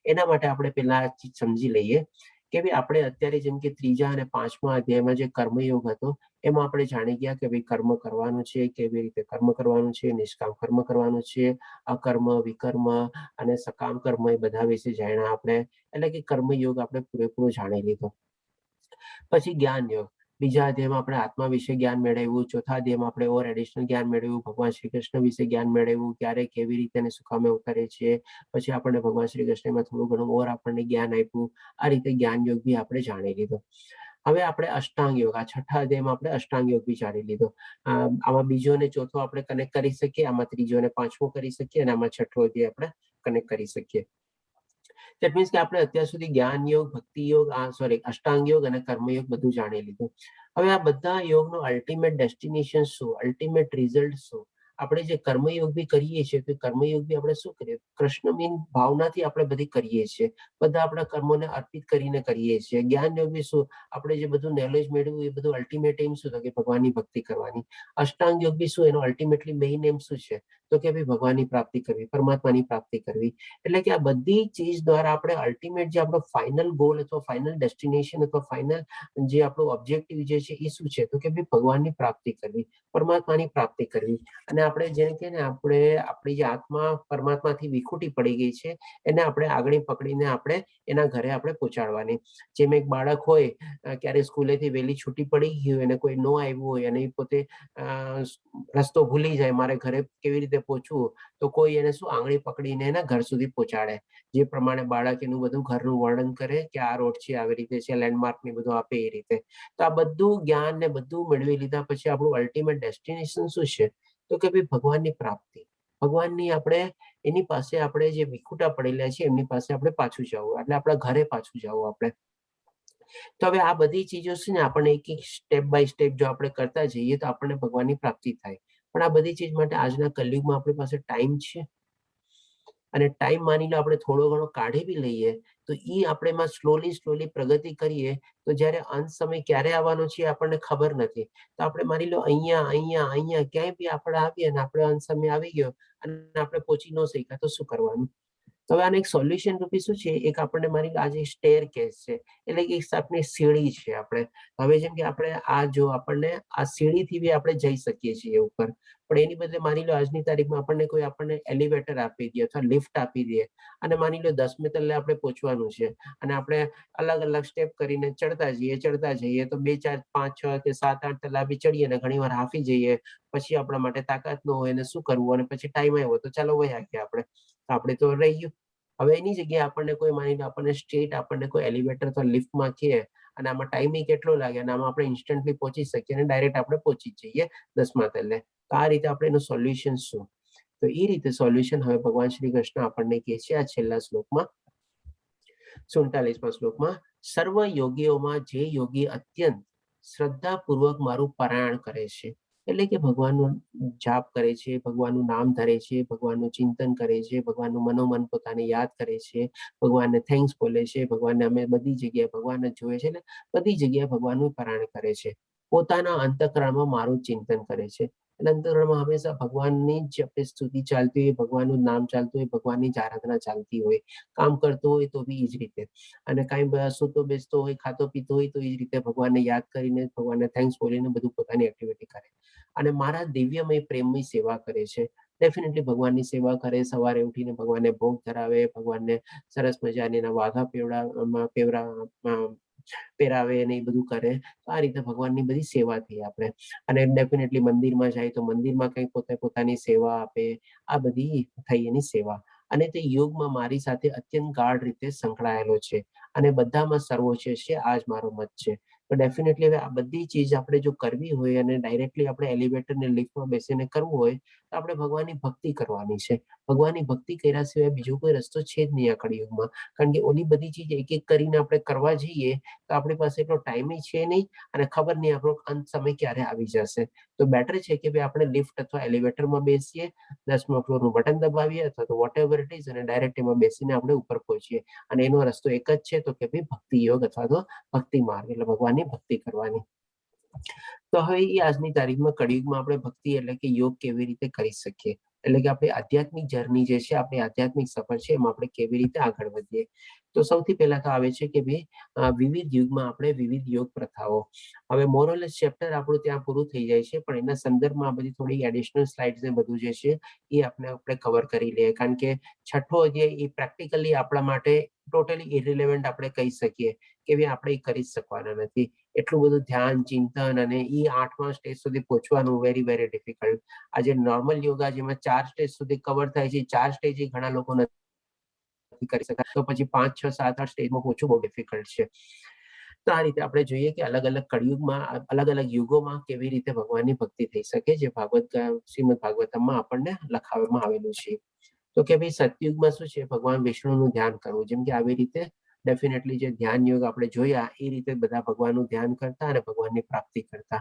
એના માટે આપણે પહેલા આ ચીજ સમજી લઈએ કે ભાઈ આપણે અત્યારે જેમ કે 3જા અને 5મા અધ્યાયમાં જે કર્મયોગ હતો એમાં આપણે જાણી ગયા કે ભાઈ કર્મ કરવાનું છે, કેવી રીતે કર્મ કરવાનું છે, નિષ્કામ કર્મ કરવાનું છે, અકર્મ, વિકર્મ અને સકામ કર્મ એ બધા વિશે જાણ્યા આપણે એટલે કે કર્મયોગ આપણે પૂરેપૂરો જાણી લીધો. પછી જ્ઞાન યોગ, બીજા અધ્યાયમાં આપણે આત્મા વિશે જ્ઞાન મેળવ્યું, ચોથા અધ્યાયમાં આપણે ઓર એડિશનલ જ્ઞાન મેળવ્યું, ભગવાન શ્રી કૃષ્ણ વિશે જ્ઞાન મેળવ્યું, ક્યારે કેવી રીતે એને સુખામે ઉતારે છે, પછી આપણને ભગવાન શ્રી કૃષ્ણમાં થોડું ઘણું ઓર આપણને જ્ઞાન આપ્યું. આ રીતે જ્ઞાન યોગ બી આપણે જાણી લીધો. હવે આપણે અષ્ટાંગ યોગ, આ 6થા અધ્યાયમાં આપણે અષ્ટાંગ યોગ બી જાણી લીધો. આમાં બીજો અને ચોથો આપણે કનેક્ટ કરી શકીએ, આમાં ત્રીજો અને 5મો કરી શકીએ અને આમાં 6થો અધ્યાય આપણે કનેક્ટ કરી શકીએ. દેટ મીન્સ કે આપણે અત્યાર સુધી જ્ઞાન યોગ, ભક્તિ યોગ, અષ્ટાંગ યોગ અને કર્મયોગ બધું જાણી લીધું. હવે આ બધા યોગનો અલ્ટિમેટ ડેસ્ટિનેશન શું, અલ્ટિમેટ રિઝલ્ટ શું? આપણે જે કર્મયોગ બી કરીએ છીએ તો કર્મયોગ બી આપણે શું કરીએ, કૃષ્ણમીન ભાવનાથી આપણે બધી કરીએ છીએ, બધા આપણા કર્મોને અર્પિત કરીને કરીએ છીએ. જ્ઞાન યોગ બી શું, આપણે જે બધું નોલેજ મેળવ્યું એ બધું અલ્ટિમેટ એમ શું કે ભગવાનની ભક્તિ કરવાની. અષ્ટાંગ યોગ બી શું, એનો અલ્ટિમેટલી મેઇન એમ શું છે તો કે ભાઈ ભગવાનની પ્રાપ્તિ કરવી, પરમાત્માની પ્રાપ્તિ કરવી. એટલે કે આ બધી ચીજ દ્વારા આપણે અલ્ટિમેટ જે આપણો ફાઇનલ ગોલ અથવા ફાઇનલ ડેસ્ટિનેશન અથવા ફાઇનલ જે આપણો ઓબ્જેક્ટિવ જે છે એ શું છે તો કે ભાઈ ભગવાનની પ્રાપ્તિ કરવી, પરમાત્માની પ્રાપ્તિ કરવી. અને આપણે જેને કે ને આપણે આપણી જે આત્મા પરમાત્માથી વિખૂટી પડી ગઈ છે એને આપણે આગળ પકડીને આપણે એના ઘરે આપણે પહોંચાડવાની. જેમ એક બાળક હોય ક્યારે સ્કૂલેથી વહેલી છૂટી પડી ગઈ હોય અને કોઈ ન આવ્યું હોય અને પોતે રસ્તો ભૂલી જાય મારે ઘરે કેવી રીતે પહોંચવું, તો કોઈ એને શું આંગળી પકડીને એના ઘર સુધી પહોંચાડે. જે પ્રમાણે બાળક એનું બધું ઘરનું વર્ણન કરે કે આ રોડ છે, આવી રીતે છે, લેન્ડમાર્ક ને બધું આપે એ રીતે. તો આ બધું જ્ઞાન ને બધું મેળવી લીધા પછી આપણું અલ્ટિમેટ ડેસ્ટિનેશન શું છે તો કે ભાઈ ભગવાનની પ્રાપ્તિ. ભગવાનની આપણે એની પાસે આપણે જે વિખૂટા પડેલા છે એમની પાસે આપણે પાછું જવું, એટલે આપણા ઘરે પાછું જવું આપણે. તો હવે આ બધી ચીજો છે ને આપણને એક એક સ્ટેપ બાય સ્ટેપ જો આપણે કરતા જઈએ તો આપણને ભગવાનની પ્રાપ્તિ થાય. પણ આ બધી ચીજ માટે આજના કલયુગમાં આપણી પાસે ટાઈમ છે? અને ટાઈમ માની લો આપણે થોડો ઘણો કાઢી બી લઈએ તો એ આપણે એમાં સ્લોલી પ્રગતિ કરીએ તો જ્યારે અંત સમય ક્યારે આવવાનો છે આપણને ખબર નથી. તો આપણે માની લો અહીંયા ક્યાંય બી આપણે આવીએ અને આપણે અંત સમય આવી ગયો અને આપણે પહોંચી ન શક્યા તો શું કરવાનું? તો હવે આનું એક સોલ્યુશન રૂપી શું છે, એક આપણને માની લો આજે સ્ટેર કેસ છે એટલે કે એક આપણી સીડી છે. આપણે હવે જેમ કે આપણે આ જો આપણને આ સીડીથી બી આપણે જઈ શકીએ છીએ ઉપર, પણ એની બદલે માની લો આજની તારીખમાં આપણને કોઈ આપણને એલિવેટર આપી દે અથવા લિફ્ટ આપી દે અને માની લો 10મે તલ્લે આપણે પહોંચવાનું છે અને આપણે અલગ અલગ સ્ટેપ કરીને ચડતા જઈએ તો 2, 4, 5, 6 કે 7, 8 તલ્લા બી ચડીએ અને ઘણી વાર હાફી જઈએ, પછી આપણા માટે તાકાત ન હોય અને શું કરવું અને પછી ટાઈમ આવ્યો તો ચાલો વયા ગયા આપણે તો રહી ગયું. હવે એની જગ્યાએ આપણને કોઈ માની લો આપણને સ્ટ્રેટ આપણને કોઈ એલિવેટર અથવા લિફ્ટમાં કહે અને આમાં ટાઈમિંગ કેટલો લાગે અને આમાં આપણે ઇન્સ્ટન્ટલી પહોંચી શકીએ અને ડાયરેક્ટ આપણે પહોંચી જઈએ 10મા તલ્લે. તો આ રીતે આપણે એનું સોલ્યુશન શું? તો એ રીતે સોલ્યુશન હવે ભગવાન શ્રી કૃષ્ણ આપણને કહે છે આ છેલ્લા શ્લોકમાં, 47મા શ્લોકમાં, સર્વ યોગીઓમાં જે યોગી અત્યંત શ્રદ્ધાપૂર્વક મારું પારાયણ કરે છે, એટલે કે ભગવાનનું જાપ કરે છે, ભગવાનનું નામ ધરે છે, ભગવાનનું ચિંતન કરે છે, ભગવાનનું મનોમન પોતાને યાદ કરે છે, ભગવાનને થેન્ક્સ બોલે છે, ભગવાનને અમે બધી જગ્યાએ ભગવાનને જોવે છે, એટલે બધી જગ્યાએ ભગવાનનું પારાયણ કરે છે, પોતાના અંતઃકરણમાં મારું ચિંતન કરે છે. એટલે અંતઃકરણમાં હંમેશા ભગવાનની જ આપણી સ્તુતિ ચાલતી હોય, ભગવાનનું નામ ચાલતું હોય, ભગવાનની જ આરાધના ચાલતી હોય, કામ કરતો હોય તો બી એ જ રીતે, અને કાંઈ સૂતો બેસતો હોય, ખાતો પીતો હોય તો એ જ રીતે ભગવાનને યાદ કરીને, ભગવાનને થેન્ક્સ બોલીને બધું પોતાની એક્ટિવિટી કરે અને મારા દિવ્યમય પ્રેમની સેવા કરે છે. ડેફિનેટલી ભગવાનની સેવા કરે, સવારે ઉઠીને ભગવાનને ભોગ ધરાવે, ભગવાનને સરસ મજાની એના વાઘા પહેરાવે અને એ બધું કરે. તો આ રીતે ભગવાનની બધી સેવા થઈ આપણે. અને ડેફિનેટલી મંદિરમાં જાય તો મંદિરમાં કંઈક પોતાની સેવા આપે, આ બધી થઈ એની સેવા. અને તે યોગમાં મારી સાથે અત્યંત ગાઢ રીતે સંકળાયેલો છે અને બધામાં સર્વોચ્ચ છે, આ જ મારો મત છે. તો ડેફિનેટલી હવે આ બધી ચીજ આપણે જો કરવી હોય અને ડાયરેક્ટલી આપણે એલિવેટર ને લિફ્ટમાં બેસીને કરવું હોય તો આપણે ભગવાનની ભક્તિ કરવાની છે. ભગવાનની ભક્તિ કર્યા સિવાય બીજો કોઈ રસ્તો છે જ નહીં આ કળિયુગમાં. કારણ કે ઓલી બધી ચીજ એક એક કરીને આપણે કરવા જઈએ તો આપણી પાસે એટલો ટાઈમ છે નહીં અને ખબર નહીં આપણો અંત સમય ક્યારે આવી જશે. તો બેટર છે કે ભાઈ આપણે લિફ્ટ અથવા એલિવેટરમાં બેસીએ, 10મા ફ્લોરનું બટન દબાવીએ અથવા તો વોટ એવર ઇટ ઇઝ અને ડાયરેક્ટ એમાં બેસીને આપણે ઉપર પહોંચીએ. અને એનો રસ્તો એક જ છે, તો કે ભાઈ ભક્તિ યોગ અથવા તો ભક્તિ માર્ગ, એટલે ભગવાનની ભક્તિ કરવાની. તો હવે એ આજની તારીખમાં કળિયુગમાં આપણે ભક્તિ એટલે કે યોગ કેવી રીતે કરી શકીએ, એટલે કે આપણી આધ્યાત્મિક જર્ની જે છે, આપણી આધ્યાત્મિક સફર છે, એમાં આપણે કેવી રીતે આગળ વધીએ. તો સૌથી પહેલા તો આવે છે કે ભાઈ વિવિધ યુગમાં આપણે વિવિધ યોગ પ્રથાઓ. હવે મોરલેસ ચેપ્ટર આપણું ત્યાં પૂરું થઈ જાય છે, પણ એના સંદર્ભમાં આ બધી થોડી એડિશનલ સ્લાઇડ્સ ને બધું જે છે એ આપણે કવર કરી લઈએ. કારણ કે છઠ્ઠો અધ્યાય એ પ્રેક્ટિકલી આપણા માટે ટોટલી ઇરિલેવન્ટ આપણે કહી શકીએ કે ભાઈ આપણે એ કરી શકવાના નથી. એટલું બધું ધ્યાન, ચિંતન અને એ 8મા સ્ટેજ સુધી પહોંચવાનું વેરી વેરી ડિફિકલ્ટ. આજે નોર્મલ યોગા જેમાં 4 સ્ટેજ સુધી કવર થાય છે, 4 સ્ટેજ ઘણા લોકો નથી કરી શકતા, તો પછી 5, 6, 7, 8 સ્ટેજમાં પહોંચવું બહુ ડિફિકલ્ટ છે. તો આ રીતે આપણે જોઈએ કે અલગ અલગ કળિયુગમાં, અલગ અલગ યુગોમાં કેવી રીતે ભગવાનની ભક્તિ થઈ શકે, જે શ્રીમદ ભાગવતમમાં આપણને લખાવવામાં આવેલું છે. તો કે ભાઈ સતયુગમાં શું છે, ભગવાન વિષ્ણુનું ધ્યાન કરવું. જેમ કે આવી રીતે ડેફિનેટલી જે ધ્યાન યોગ આપણે જોયા એ રીતે બધા ભગવાનનું ધ્યાન કરતા અને ભગવાનની પ્રાપ્તિ કરતા.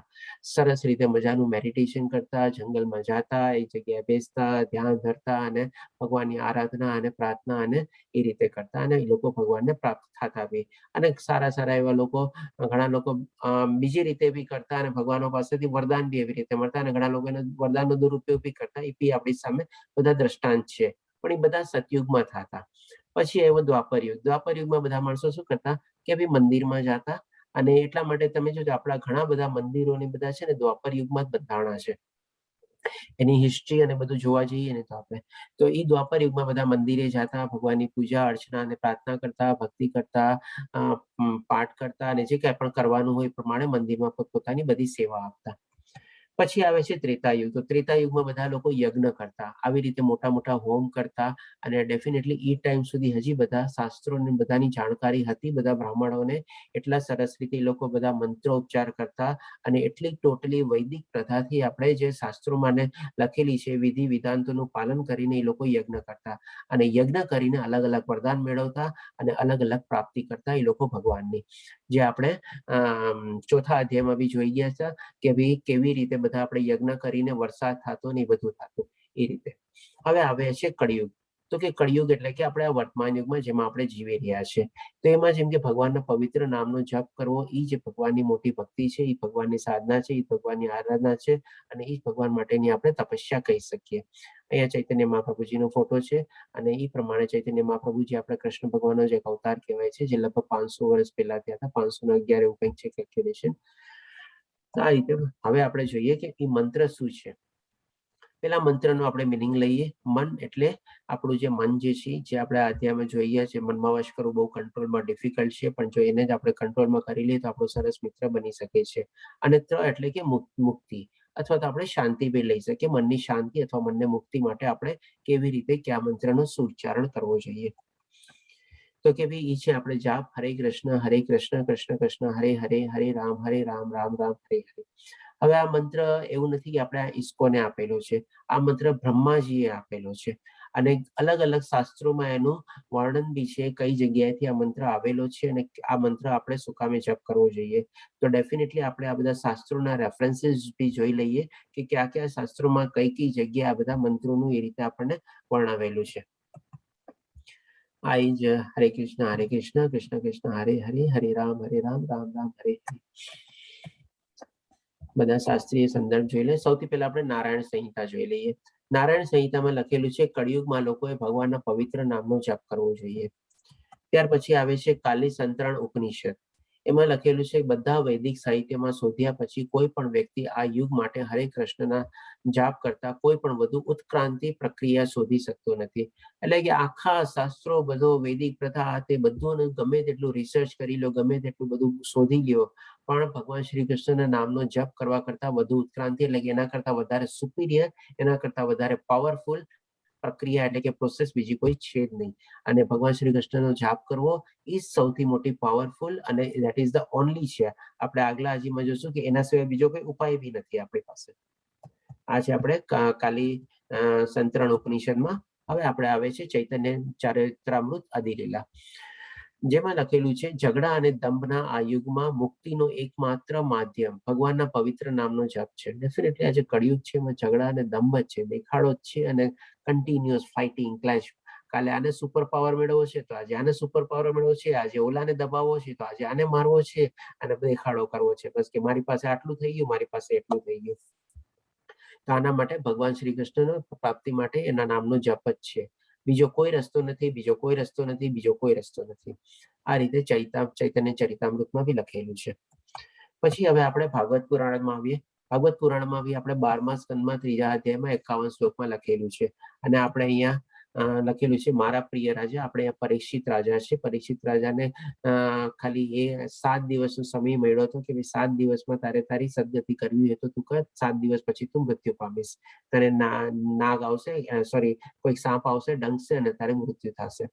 સરસ રીતે મજાનું મેડિટેશન કરતા, જંગલમાં જાતા, એક જગ્યાએ બેસતા, ધ્યાન ધરતા અને ભગવાનની આરાધના અને પ્રાર્થના અને એ રીતે કરતા અને એ લોકો ભગવાનને પ્રાપ્ત થતા બી. અને સારા સારા એવા લોકો, ઘણા લોકો બીજી રીતે બી કરતા અને ભગવાનો પાસેથી વરદાન બી એવી રીતે મળતા, અને ઘણા લોકો વરદાનનો દુરુપયોગ બી કરતા. એ બી આપણી સામે બધા દ્રષ્ટાંત છે, પણ એ બધા સતયુગમાં થતા. પછી આવ્યો દ્વાપર યુગ. દ્વાપર યુગમાં બધા માણસો શું કરતા કે ભાઈ મંદિરમાં જતા, અને એટલા માટે તમે જોજો આપણા ઘણા બધા મંદિરો ને બધા છે ને દ્વાપર યુગમાં જ બંધાણા છે. એની હિસ્ટ્રી અને બધું જોવા જઈએ ને તો આપણે, તો એ દ્વાપર યુગમાં બધા મંદિરે જતા, ભગવાનની પૂજા અર્ચના અને પ્રાર્થના કરતા, ભક્તિ કરતા, પાઠ કરતા અને જે કંઈ પણ કરવાનું હોય એ પ્રમાણે મંદિરમાં પોતાની બધી સેવા આપતા. પછી આવે છે ત્રેતાયુગ. તો ત્રેતાયુગમાં બધા લોકો યજ્ઞ કરતા, આવી રીતે મોટા મોટા હોમ કરતા. અને ડેફિનેટલી એ ટાઈમ સુધી હજી બધા શાસ્ત્રોની બધાની જાણકારી હતી બધા બ્રાહ્મણોને. એટલા સરસ રીતે એ લોકો બધા મંત્રોચ્ચાર કરતા અને એટલી ટોટલી વૈદિક પ્રથાથી આપણે જે શાસ્ત્રોમાં લખેલી છે વિધિ વિધાંતોનું પાલન કરીને એ લોકો યજ્ઞ કરતા. અને યજ્ઞ કરીને અલગ અલગ વરદાન મેળવતા અને અલગ અલગ પ્રાપ્તિ કરતા એ લોકો ભગવાનની. જે આપણે ચોથા અધ્યાયમાં બી જોઈ ગયા હતા કે ભાઈ કેવી રીતે બધા આપણે યજ્ઞ કરીને વરસાદ થતો ને એ બધું થતું એ રીતે. હવે આવે છે કળિયુગ. તો કે કળિયુગ એટલે કે આપણે આ વર્તમાન યુગમાં જેમાં આપણે જીવી રહ્યા છે. તો એમાં જેમ કે ભગવાનના પવિત્ર નામનો જપ કરવો, એ જે ભગવાનની મોટી ભક્તિ છે, એ ભગવાનની સાધના છે, એ ભગવાનની આરાધના છે, અને એ ભગવાન માટેની આપણે તપસ્યા કહી શકીએ. અહીંયા ચૈતન્ય મહાપ્રભુજીનો ફોટો છે, અને એ પ્રમાણે ચૈતન્ય મહાપ્રભુજી આપણે કૃષ્ણ ભગવાનનો જે અવતાર કહેવાય છે, જે લગભગ 500 વર્ષ પહેલા થયા હતા, 511 એવું કંઈક છે કેલ્ક્યુલેશન. આ રીતે હવે આપણે જોઈએ કે એ મંત્ર શું છે. પેલા મંત્રનો આપણે મિનિંગ લઈએ. મન એટલે આપણું જે મન જે છે, જે આપણે અધ્યાયમાં જોઈએ છે, મનમાં વશ કરવું બહુ કંટ્રોલમાં ડિફિકલ્ટ છે, પણ જો એને જ આપણે કંટ્રોલમાં કરી લઈએ તો આપણો સરસ મિત્ર બની શકે છે. અને ત્ર એટલે કે મુક્તિ, અથવા તો આપણે શાંતિ બી લઈ શકીએ. મનની શાંતિ અથવા મનને મુક્તિ માટે આપણે કેવી રીતે કયા મંત્રનો ઉચ્ચારણ કરવો જોઈએ. તો કે ભાઈ એ છે આપણે જાપ હરે કૃષ્ણ કૃષ્ણ કૃષ્ણ હરે હરે, હરે રામ રામ રામ હરે હરે. હવે આ મંત્ર એવું નથી કે આપણે ઇસ્કોને આપેલો છે, આ મંત્ર બ્રહ્માજીએ આપેલો છે. અને અલગ અલગ શાસ્ત્રોમાં એનું વર્ણન બી છે, કઈ જગ્યાએથી આ મંત્ર આવેલો છે અને આ મંત્ર આપણે શું કામે જપ કરવો જોઈએ. તો ડેફિનેટલી આપણે આ બધા શાસ્ત્રોના રેફરન્સીસ બી જોઈ લઈએ કે કયા કયા શાસ્ત્રોમાં કઈ કઈ જગ્યાએ આ બધા મંત્રોનું એ રીતે આપણને વર્ણવેલું છે. આઈ જ હરે કૃષ્ણ કૃષ્ણ કૃષ્ણ હરે હરે, હરે રામ રામ રામ હરે હરે. બધા શાસ્ત્રીય સંદર્ભ જોઈ લે. સૌથી પહેલા આપણે નારાયણ સંહિતા જોઈ લઈએ. નારાયણ સંહિતામાં લખેલું છે કળિયુગમાં લોકોએ ભગવાનના પવિત્ર નામનો જપ કરવો જોઈએ. ત્યાર પછી આવે છે કાલી સંતરણ ઉપનિષદ. એમાં લખેલું છે બધા વૈદિક સાહિત્યમાં શોધ્યા પછી કોઈ પણ વ્યક્તિ આ યુગ માટે હરે કૃષ્ણના જાપ કરતા કોઈ પણ વધુ ઉત્ક્રાંતિ પ્રક્રિયા શોધી શકતો નથી. એટલે કે આખા શાસ્ત્રો બધો વૈદિક પ્રથા તે બધું ગમે તેટલું રિસર્ચ કરી લો, ગમે તેટલું બધું શોધી લ્યો, પણ ભગવાન શ્રી કૃષ્ણના નામનો જપ કરવા કરતા વધુ ઉત્ક્રાંતિ એટલે કે એના કરતા વધારે સુપિરિયર, એના કરતા વધારે પાવરફુલ પ્રક્રિયા એટલે કે પ્રોસેસ બીજી કોઈ છે જ નહીં. અને ભગવાન શ્રી કૃષ્ણનો જાપ કરવો એ સૌથી મોટી પાવરફુલ અને ધેટ ઇઝ ધ ઓનલી છે. આપણે આગલા હજીમાં જોશું કે એના સિવાય બીજો કોઈ ઉપાય બી નથી આપણી પાસે. આ છે આપણે કાલી સંતરણ ઉપનિષદમાં. હવે આપણે આવે છે ચૈતન્ય ચરિત્રામૃત આદિલીલા, જેમાં લખેલું છે ઝઘડા અને દંભના આ યુગમાં મુક્તિનો એકમાત્ર માધ્યમ ભગવાનના પવિત્ર નામનો જપ છે. ડેફિનેટલી આજે કળિયુગ છે એમાં ઝઘડા અને દંભ જ છે, દેખાડો જ છે અને કન્ટિન્યુઅસ ફાઇટિંગ, ક્લેશ. કાલે આને સુપર પાવર મેળવવો છે તો આજે આને સુપર પાવર મેળવવો છે, આજે ઓલાને દબાવવો છે તો આજે આને મારવો છે અને દેખાડો કરવો છે બસ કે મારી પાસે આટલું થઈ ગયું, મારી પાસે એટલું થઈ ગયું. તો આના માટે ભગવાન શ્રી કૃષ્ણનો પ્રાપ્તિ માટે એના નામનો જપ જ છે. બીજો કોઈ રસ્તો નથી, બીજો કોઈ રસ્તો નથી, બીજો કોઈ રસ્તો નથી. આ રીતે ચૈતન્ય ચરિતામૃતમાં બી લખેલું છે. પછી હવે આપણે ભાગવત પુરાણમાં આવીએ. ભાગવત પુરાણમાં બી આપણે 12મા સ્કંદમાં 3જા અધ્યાયમાં 51 શ્લોકમાં લખેલું છે. અને આપણે અહીંયા લખેલું છે મારા પ્રિય રાજા. આપણે પરીક્ષિત રાજા છે. પરીક્ષિત રાજાને ખાલી એ 7 દિવસનો સમય મળ્યો હતો કે 7 દિવસમાં તારે તારી સદગતિ કરવી હોય તો તું કર, 7 દિવસ પછી તું મૃત્યુ પામીશ. તને નાગ આવશે, સોરી કોઈક સાપ આવશે, ડંખશે અને તારે મૃત્યુ થશે.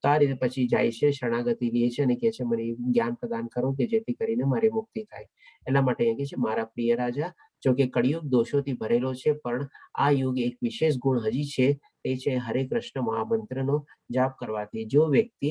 તો આ રીતે પછી જાય છે, શરણાગતિ લે છે અને કહે છે મને જ્ઞાન પ્રદાન કરો કે જેથી કરીને મારી મુક્તિ થાય. એટલા માટે એ કહે છે મારા પ્રિય રાજા, જો કે કળિયુગ દોષોથી ભરેલો છે પણ આ યુગ એક વિશેષ ગુણ હજી છે, તે છે હરે કૃષ્ણ મહામંત્રનો જાપ કરવાથી જો વ્યક્તિ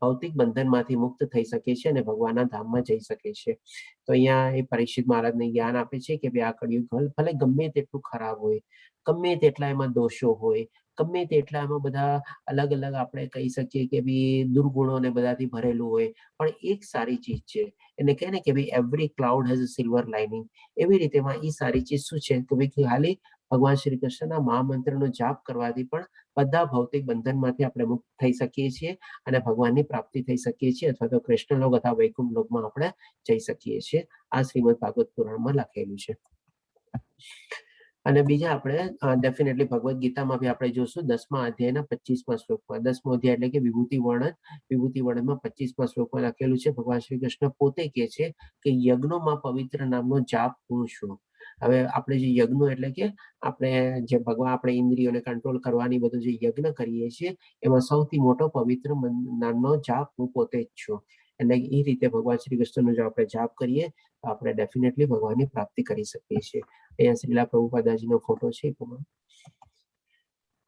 ભૌતિક બંધનમાંથી મુક્ત થઈ શકે છે અને ભગવાનના ધામમાં જઈ શકે છે. તો અહીંયા એ પરીક્ષિત મહારાજને જ્ઞાન આપે છે કે ભાઈ આ કળિયુગ ભલે ગમે તેટલું ખરાબ હોય, ગમે તેટલા એમાં દોષો હોય, ગમે તેટલા એમાં બધા અલગ અલગ આપણે કહી શકીએ કે ભાઈ દુર્ગુણો ને બધાથી ભરેલું હોય, પણ એક સારી ચીજ છે. એને કહે ને કે ભાઈ every cloud has a silver lining. એવી રીતે એ સારી ચીજ શું છે કે ભાઈ ખાલી ભગવાન શ્રી કૃષ્ણના મહામંત્રનો જાપ કરવાથી પણ બધા ભૌતિક બંધનમાંથી આપણે મુક્ત થઈ શકીએ છીએ અને ભગવાનની પ્રાપ્તિ થઈ શકીએ છીએ, અથવા તો કૃષ્ણલોક અથવા વૈકુંઠ લોકમાં આપણે જઈ શકીએ છીએ. આ શ્રીમદ ભાગવત પુરાણમાં લખેલું છે. અને બીજા આપણે ડેફિનેટલી ભગવદ્ ગીતામાં બી આપણે જોશું 10મા અધ્યાયના 25મા શ્લોકમાં. 10મો અધ્યાય એટલે કે વિભૂતિ વર્ણન. વિભૂતિ વર્ણનમાં 25મા શ્લોકમાં લખેલું છે ભગવાન શ્રી કૃષ્ણ પોતે કહે છે કે યજ્ઞોમાં પવિત્ર નામનો જાપ હું છું. હવે આપણે જે યજ્ઞો એટલે કે આપણે જે ભગવાન આપણે ઇન્દ્રિયોને કંટ્રોલ કરવાની બધું જે યજ્ઞ કરીએ છીએ એમાં સૌથી મોટો પવિત્ર નામનો જાપ હું પોતે જ છું. એટલે એ રીતે ભગવાન શ્રી કૃષ્ણનો જો આપણે જાપ કરીએ તો આપણે ડેફિનેટલી ભગવાનની પ્રાપ્તિ કરી શકીએ છીએ. અહીંયા શ્રીલા પ્રભુપાદાજીનો ફોટો છે.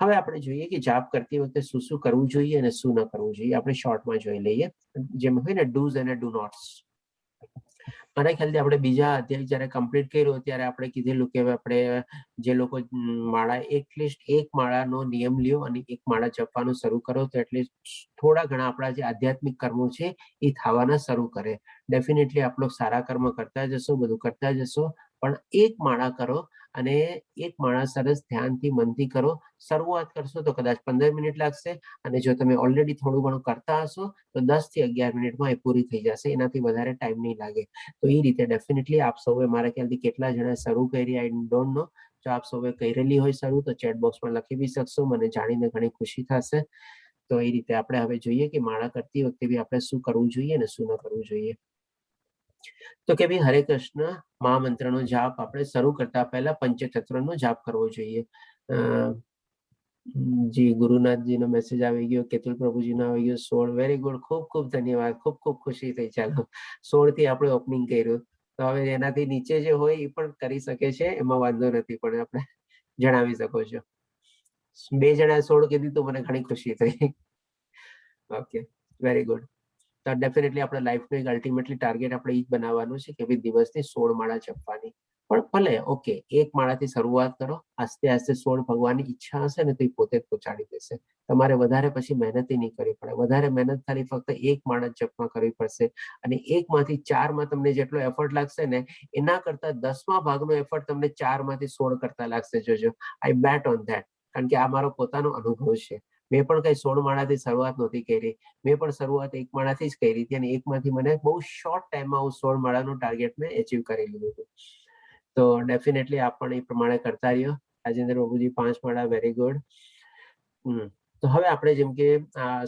હવે આપણે જોઈએ કે જાપ કરતી વખતે શું શું કરવું જોઈએ અને શું ન કરવું જોઈએ. આપણે શોર્ટમાં જોઈ લઈએ, જેમ હોય ને ડૂઝ અને ડુ નોટ્સ. મારા ખ્યાલથી આપણે બીજા અધ્યાય જયારે કમ્પ્લીટ કર્યો ત્યારે આપણે કીધેલું કે આપણે જે લોકો માળા એટલીસ્ટ એક માળાનો નિયમ લ્યો અને એક માળા જપવાનું શરૂ કરો તો એટલીસ્ટ થોડા ઘણા આપણા જે આધ્યાત્મિક કર્મો છે એ થવાના શરૂ કરે. ડેફિનેટલી આપણો સારા કર્મ કરતા જશો, બધું કરતા જશો, પણ એક માળા કરો અને એક માળા સરસ ધ્યાનથી મનથી કરો. શરૂઆત કરશો તો કદાચ 15 મિનિટ લાગશે અને જો તમે ઓલરેડી થોડું ઘણું કરતા હશો તો 10 થી 11 મિનિટમાં એ પૂરી થઈ જશે. એનાથી વધારે ટાઈમ નહીં લાગે. તો એ રીતે ડેફિનેટલી આપ સૌએ મારા ખ્યાલથી કેટલા જણા શરૂ કરી આઈ ડોન્ટ નો. જો આપ સૌએ કરેલી હોય શરૂ તો ચેટ બોક્સમાં લખી બી શકશો, મને જાણીને ઘણી ખુશી થશે. તો એ રીતે આપણે હવે જોઈએ કે માળા કરતી વખતે બી આપણે શું કરવું જોઈએ અને શું ન કરવું જોઈએ. તો કે ભાઈ હરે કૃષ્ણ મહામંત્રનો જાપ આપણે શરૂ કરતા પહેલા પંચતત્વનો જાપ કરવો જોઈએ. જી ગુરુનાથજીનો મેસેજ આવી ગયો, કેતુલ પ્રભુજીનો આવી ગયો 16. વેરી ગુડ, ખૂબ ખૂબ ધન્યવાદ, ખૂબ ખૂબ ખુશી થઈ. ચાલો 16 થી આપણે ઓપનિંગ કર્યું તો હવે એનાથી નીચે જે હોય એ પણ કરી શકે છે, એમાં વાંધો નથી, પણ આપણે જણાવી શકો છો. 2 જણા 16 કીધી તો મને ઘણી ખુશી થઈ. Okay, very good. તો ડેફિનેટલી આપણા લાઈફનું એક અલ્ટિમેટલી ટાર્ગેટ આપણે એ જ બનાવવાનું છે કે ભાઈ દિવસની 16 માળા જપવાની. પણ ભલે ઓકે, 1 માળાથી શરૂઆત કરો, આસ્તે આસ્તે 16 ભગવાનની ઈચ્છા હશે ને તો એ પોતે જ પહોંચાડી દેશે. તમારે વધારે પછી મહેનત નહીં કરવી પડે. વધારે મહેનત ખાલી ફક્ત 1 માળા જપમાં કરવી પડશે અને 1 માંથી 4 માં તમને જેટલો એફર્ટ લાગશે ને એના કરતા 10મા ભાગનો એફર્ટ તમને 4 માંથી 16 કરતા લાગશે. જોજો, આઈ બેટ ઓન ધેટ. કારણ કે આ મારો પોતાનો અનુભવ છે. મેં પણ કઈ 16 માળાથી શરૂઆત નહોતી કરી. મેં પણ શરૂઆત 1 માળાથી જ કરી હતી અને 1 માંથી મને બહુ શોર્ટ ટાઈમમાં હું 16 માળાનું ટાર્ગેટ મેં અચીવ કરી લીધું હતું. તો ડેફિનેટલી આપ પણ એ પ્રમાણે કરતા રહ્યો. રાજેન્દ્ર બાબુજી 5 માળા, વેરી ગુડ. તો હવે આપણે જેમ કે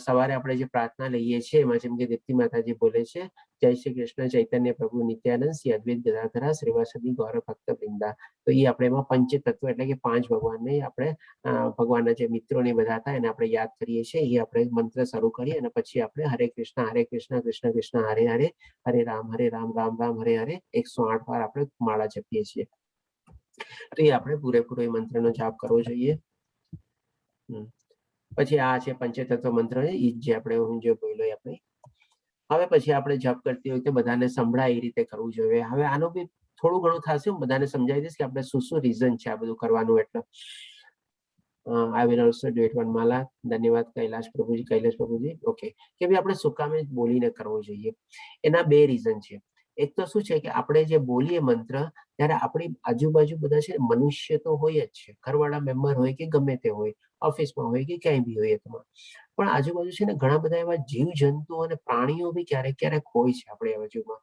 સવારે આપણે જે પ્રાર્થના લઈએ છીએ એમાં જેમ કે દીપ્તિ માતાજી બોલે છે, જય શ્રી કૃષ્ણ ચૈતન્ય પ્રભુ નિત્યાનંદ શ્રી અદ્વૈત ગદાધરા શ્રીવાસદી ગૌર ભક્ત વૃંદા. તો એ આપણે એમાં પંચતત્વ એટલે કે 5 ભગવાનને આપણે ભગવાનના જે મિત્રોને બધા હતા એને આપણે યાદ કરીએ છીએ. એ આપણે મંત્ર શરૂ કરીએ અને પછી આપણે હરે કૃષ્ણ કૃષ્ણ કૃષ્ણ હરે હરે, હરે રામ રામ રામ હરે હરે 108 વાર આપણે માળા જપીએ છીએ. તો એ આપણે પૂરેપૂરો એ મંત્રનો જાપ કરવો જોઈએ. પછી આ છે પંચતત્વ મંત્ર, એ જે આપણે હું જે બોલ્યો આપણે. હવે પછી આપણે જપ કરતી વખતે બધાને સંભળાય એ રીતે કરવું જોઈએ. હવે આનું બી થોડું ઘણું થશે, હું બધાને સમજાવી દઈશ કે આપણે શું શું રીઝન છે આ બધું કરવાનું. એટલે I will also do it one mala. ધન્યવાદ કૈલાશ પ્રભુજી. ઓકે, કે ભાઈ આપણે શું કામે બોલીને કરવો જોઈએ? એના 2 રીઝન છે. એક તો શું છે કે આપણે જે બોલીએ મંત્ર ત્યારે આપણી આજુબાજુ બધા છે મનુષ્ય તો હોય જ છે, ઘરવાળા મેમ્બર હોય કે ગમે તે હોય, ઓફિસમાં હોય કે ક્યાંય બી હોય તમારે, પણ આજુબાજુ છે ને ઘણા બધા એવા જીવ જંતુઓ અને પ્રાણીઓ બી ક્યારેક ક્યારેક હોય છે આપણી બાજુમાં,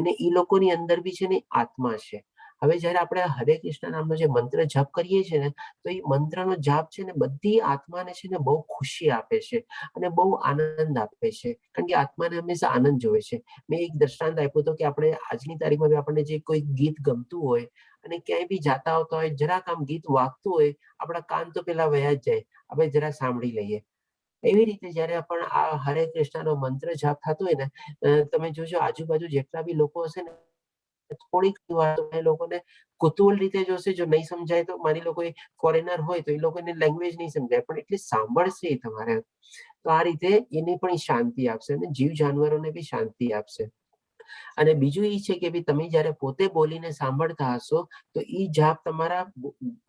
અને એ લોકોની અંદર બી છે ને આત્મા છે. હવે જયારે આપણે હરે કૃષ્ણ નામનો જે મંત્ર જપ કરીએ છીએ ને, તો એ મંત્રનો જાપ છે ને બધી આત્માને છે ને બહુ ખુશી આપે છે અને બહુ આનંદ આપે છે, કારણ કે આત્માને હંમેશા આનંદ જોવે છે. મેં એક દ્રષ્ટાંત આપ્યું હતું કે આપણે આજની તારીખમાં આપણને જે કોઈ ગીત ગમતું હોય અને ક્યાંય બી જાતા આવતા હોય, જરાક આમ ગીત વાગતું હોય, આપણા કાન તો પેલા વયા જ જાય, આપણે જરા સાંભળી લઈએ. એવી રીતે જયારે પણ આ હરે કૃષ્ણનો મંત્ર જાપ થતો હોય ને, તમે જોજો આજુબાજુ જેટલા બી લોકો હશે ને, થોડીક વાર એ લોકોને કુતૂહલ રીતે જોશે. જો નહીં સમજાય તો માની લો કોઈ ફોરેનર હોય તો એ લોકોને લેંગ્વેજ નહીં સમજાય, પણ એટલી સાંભળશે તમારે. તો આ રીતે એને પણ શાંતિ આપશે અને જીવ જાનવરોને બી શાંતિ આપશે. અને બીજું એ છે કે તમે જયારે પોતે બોલીને સાંભળતા હશો તો એ જાપ તમારા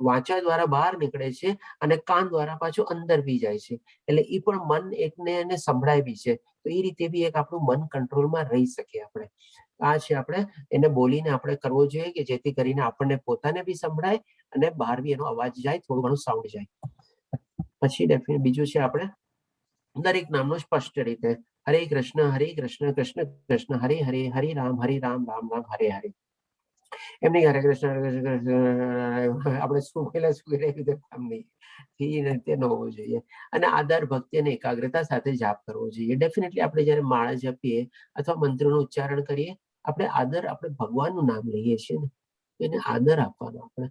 વાચા દ્વારા બહાર નીકળે છે અને કાન દ્વારા પાછું અંદર બી જાય છે, એટલે એ પણ મન એકને એને સંભળાય બી છે. તો એ રીતે બી એક આપણું મન કંટ્રોલમાં રહી શકીએ આપણે. આ છે આપણે એને બોલીને આપણે કરવો જોઈએ કે જેથી કરીને આપણને પોતાને બી સંભળાય અને બહાર બી એનો અવાજ જાય, થોડું ઘણું સાઉન્ડ જાય. પછી બીજું છે આપણે દરેક નામનો સ્પષ્ટ રીતે હરે કૃષ્ણ કૃષ્ણ કૃષ્ણ હરે હરે, હરે રામ રામ રામ હરે હરે. એમની હરે કૃષ્ણ આપણે શું પેલા શું રીતે કામ નહીં, એ રીતે ન હોવું જોઈએ. અને આદર ભક્તિ અને એકાગ્રતા સાથે જાપ કરવો જોઈએ. ડેફિનેટલી આપણે જયારે માળા જપીએ અથવા મંત્રોનું ઉચ્ચારણ કરીએ, આપણે ભગવાનનું નામ લઈએ છીએ ને, તો એને આદર આપવાનો.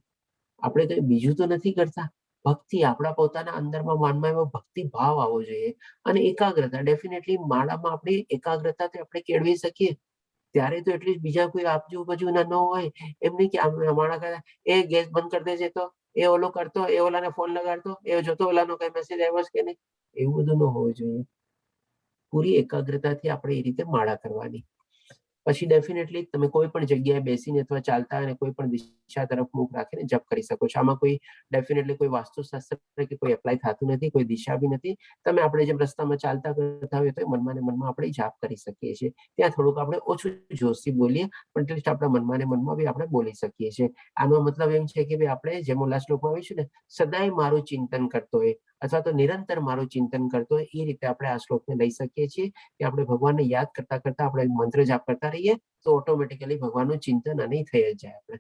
આપણે કઈ બીજું તો નથી કરતા. ભક્તિ આપણા પોતાના અંદરમાં મનમાં એવો ભક્તિ ભાવ આવવો જોઈએ. અને એકાગ્રતા, ડેફિનેટલી માળામાં આપણી એકાગ્રતા આપણે કેળવી શકીએ ત્યારે તો એટલીસ્ટ બીજા કોઈ આજુબાજુ ના ન હોય એમને કે માળા કરે એ ગેસ બંધ કરી દેજે, તો એ ઓલો કરતો, એ ઓલાને ફોન લગાડતો, એ જોતો ઓલાનો કઈ મેસેજ આવ્યો છે કે નહીં, એવું બધું ન હોવું જોઈએ. પૂરી એકાગ્રતાથી આપણે એ રીતે માળા કરવાની. પછી ડેફિનેટલી તમે કોઈ પણ જગ્યાએ બેસીને અથવા ચાલતા અને કોઈ પણ દિશા તરફ મુખ રાખીને જપ કરી શકો છો. આમાં કોઈ ડેફિનેટલી કોઈ વાસ્તુશાસ્ત્ર કે કોઈ એપ્લાય થતું નથી, કોઈ દિશા બી નથી. તમે આપણે જેમ રસ્તામાં ચાલતા કરતા હોય તો મનમાં ને મનમાં આપણે જાપ કરી શકીએ છીએ. ત્યાં થોડુંક આપણે ઓછું જોશથી બોલીએ, પણ એટલીસ્ટ આપણા મનમાં ને મનમાં બી આપણે બોલી શકીએ છીએ. આનો મતલબ એમ છે કે ભાઈ આપણે જેમ ઓલા શ્લોકમાં આવ્યું છે ને, સદાય મારું ચિંતન કરતો હોય અથવા તો નિરંતર મારું ચિંતન કરતો હોય, એ રીતે આપણે આ શ્લોકને લઈ શકીએ છીએ કે આપણે ભગવાનને યાદ કરતા કરતા આપણે મંત્ર જાપ કરતા રહીએ તો ઓટોમેટિકલી ભગવાનનું ચિંતન અને થઈ જ જાય આપણે.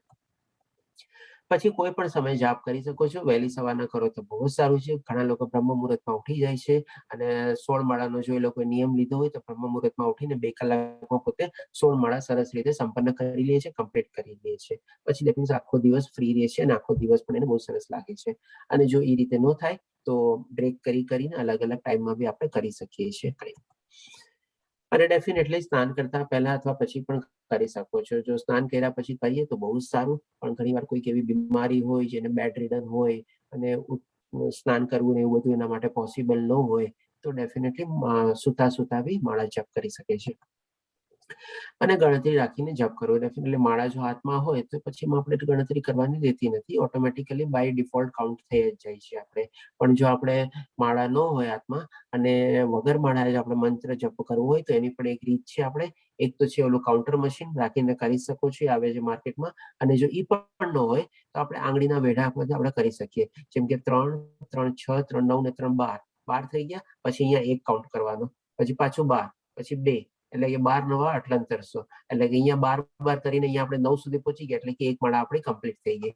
પછી કોઈ પણ સમય જાપ કરી શકો છો. વહેલી સવારના કરો તો બહુ જ સારું છે. ઘણા લોકો બ્રહ્મ મુહૂર્તમાં ઉઠી જાય છે અને 16 માળાનો જો એ લોકો નિયમ લીધો હોય તો બ્રહ્મ મુહૂર્તમાં ઉઠીને 2 કલાકમાં પોતે 16 માળા સરસ રીતે સંપન્ન કરી લે છે, કમ્પ્લીટ કરી લે છે. પછી દેટ મીન્સ આખો દિવસ ફ્રી રહે છે અને આખો દિવસ પણ એને બહુ સરસ લાગે છે. અને જો એ રીતે ન થાય તો બ્રેક કરીને અલગ અલગ ટાઈમમાં બી આપણે કરી શકીએ છીએ. અને ડેફિનેટલી સ્નાન કરતા પહેલા અથવા પછી પણ કરી શકો છો. જો સ્નાન કર્યા પછી કરીએ તો બહુ જ સારું, પણ ઘણી વાર કોઈક એવી બીમારી હોય જેને બેડ રિડન હોય અને સ્નાન કરવું ને એવું બધું એના માટે પોસિબલ ન હોય તો ડેફિનેટલી સુતા સુતા બી માળા જપ કરી શકે છે. અને ગણતરી રાખીને જપ કરવો. ડેફિનેટલી માળા જો હાથમાં હોય તો પછી એમાં આપણે ગણતરી કરવાની રહેતી નથી, ઓટોમેટિકલી બાય ડિફોલ્ટ કાઉન્ટ થઈ જ જાય છે આપણે. પણ જો આપણે માળા ન હોય હાથમાં અને વગર માળાએ આપણે મંત્ર જપ કરવો હોય તો એની પણ એક રીત છે. આપણે એક તો છે ઓલું કાઉન્ટર મશીન રાખીને કરી શકો છો, આવે છે માર્કેટમાં. અને જો ઈ પણ ન હોય તો આપણે આંગળીના વેઢામાંથી આપણે કરી શકીએ. જેમ કે 3, 3, 6, 3, 9 ને 3, 12. 12 થઈ ગયા, પછી અહીંયા 1 કાઉન્ટ કરવાનો, પછી પાછું 12, પછી 2, એટલે કે 12 9 3800. એટલે કે અહીંયા 12 કરીને અહીંયા આપણે 9 સુધી પહોંચી ગયા, એટલે કે એક માળા આપણી કમ્પ્લીટ થઈ ગઈ.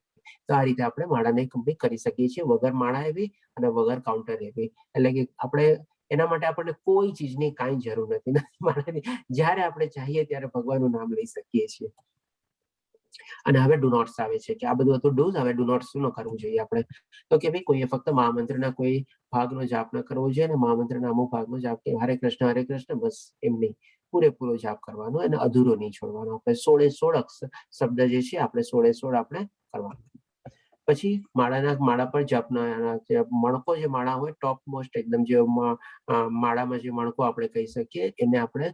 તો આ રીતે આપણે માળાને કમ્પ્લીટ કરી શકીએ છીએ વગર માળાએ બી અને વગર કાઉન્ટરે બી. એટલે કે આપણે એના માટે આપણને કોઈ ચીજની કાંઈ જરૂર નથી. જ્યારે આપણે ચાહીએ ત્યારે ભગવાનનું નામ લઈ શકીએ છીએ. અને હવે ડુ નોટ્સ આવે છે કે આ બધું હતું ડૂઝ, હવે ડુ નોટ્સ શું ન કરવું જોઈએ આપણે. તો કે ભાઈ કોઈએ ફક્ત મહામંત્રના કોઈ ભાગનો જાપ ન કરવો જોઈએ, અને મહામંત્રના અમુક ભાગનો જાપ કે હરે કૃષ્ણ બસ એમ નહીં, પૂરેપૂરો જાપ કરવાનો અને અધૂરો નહીં છોડવાનો. આપણે 16 શબ્દ જે છે આપણે 16 આપણે કરવાનો. પછી માળા પર જપના મણકો જે માળા હોય ટોપ મોસ્ટ એકદમ જે માળામાં જે મણકો આપણે કહી શકીએ એને આપણે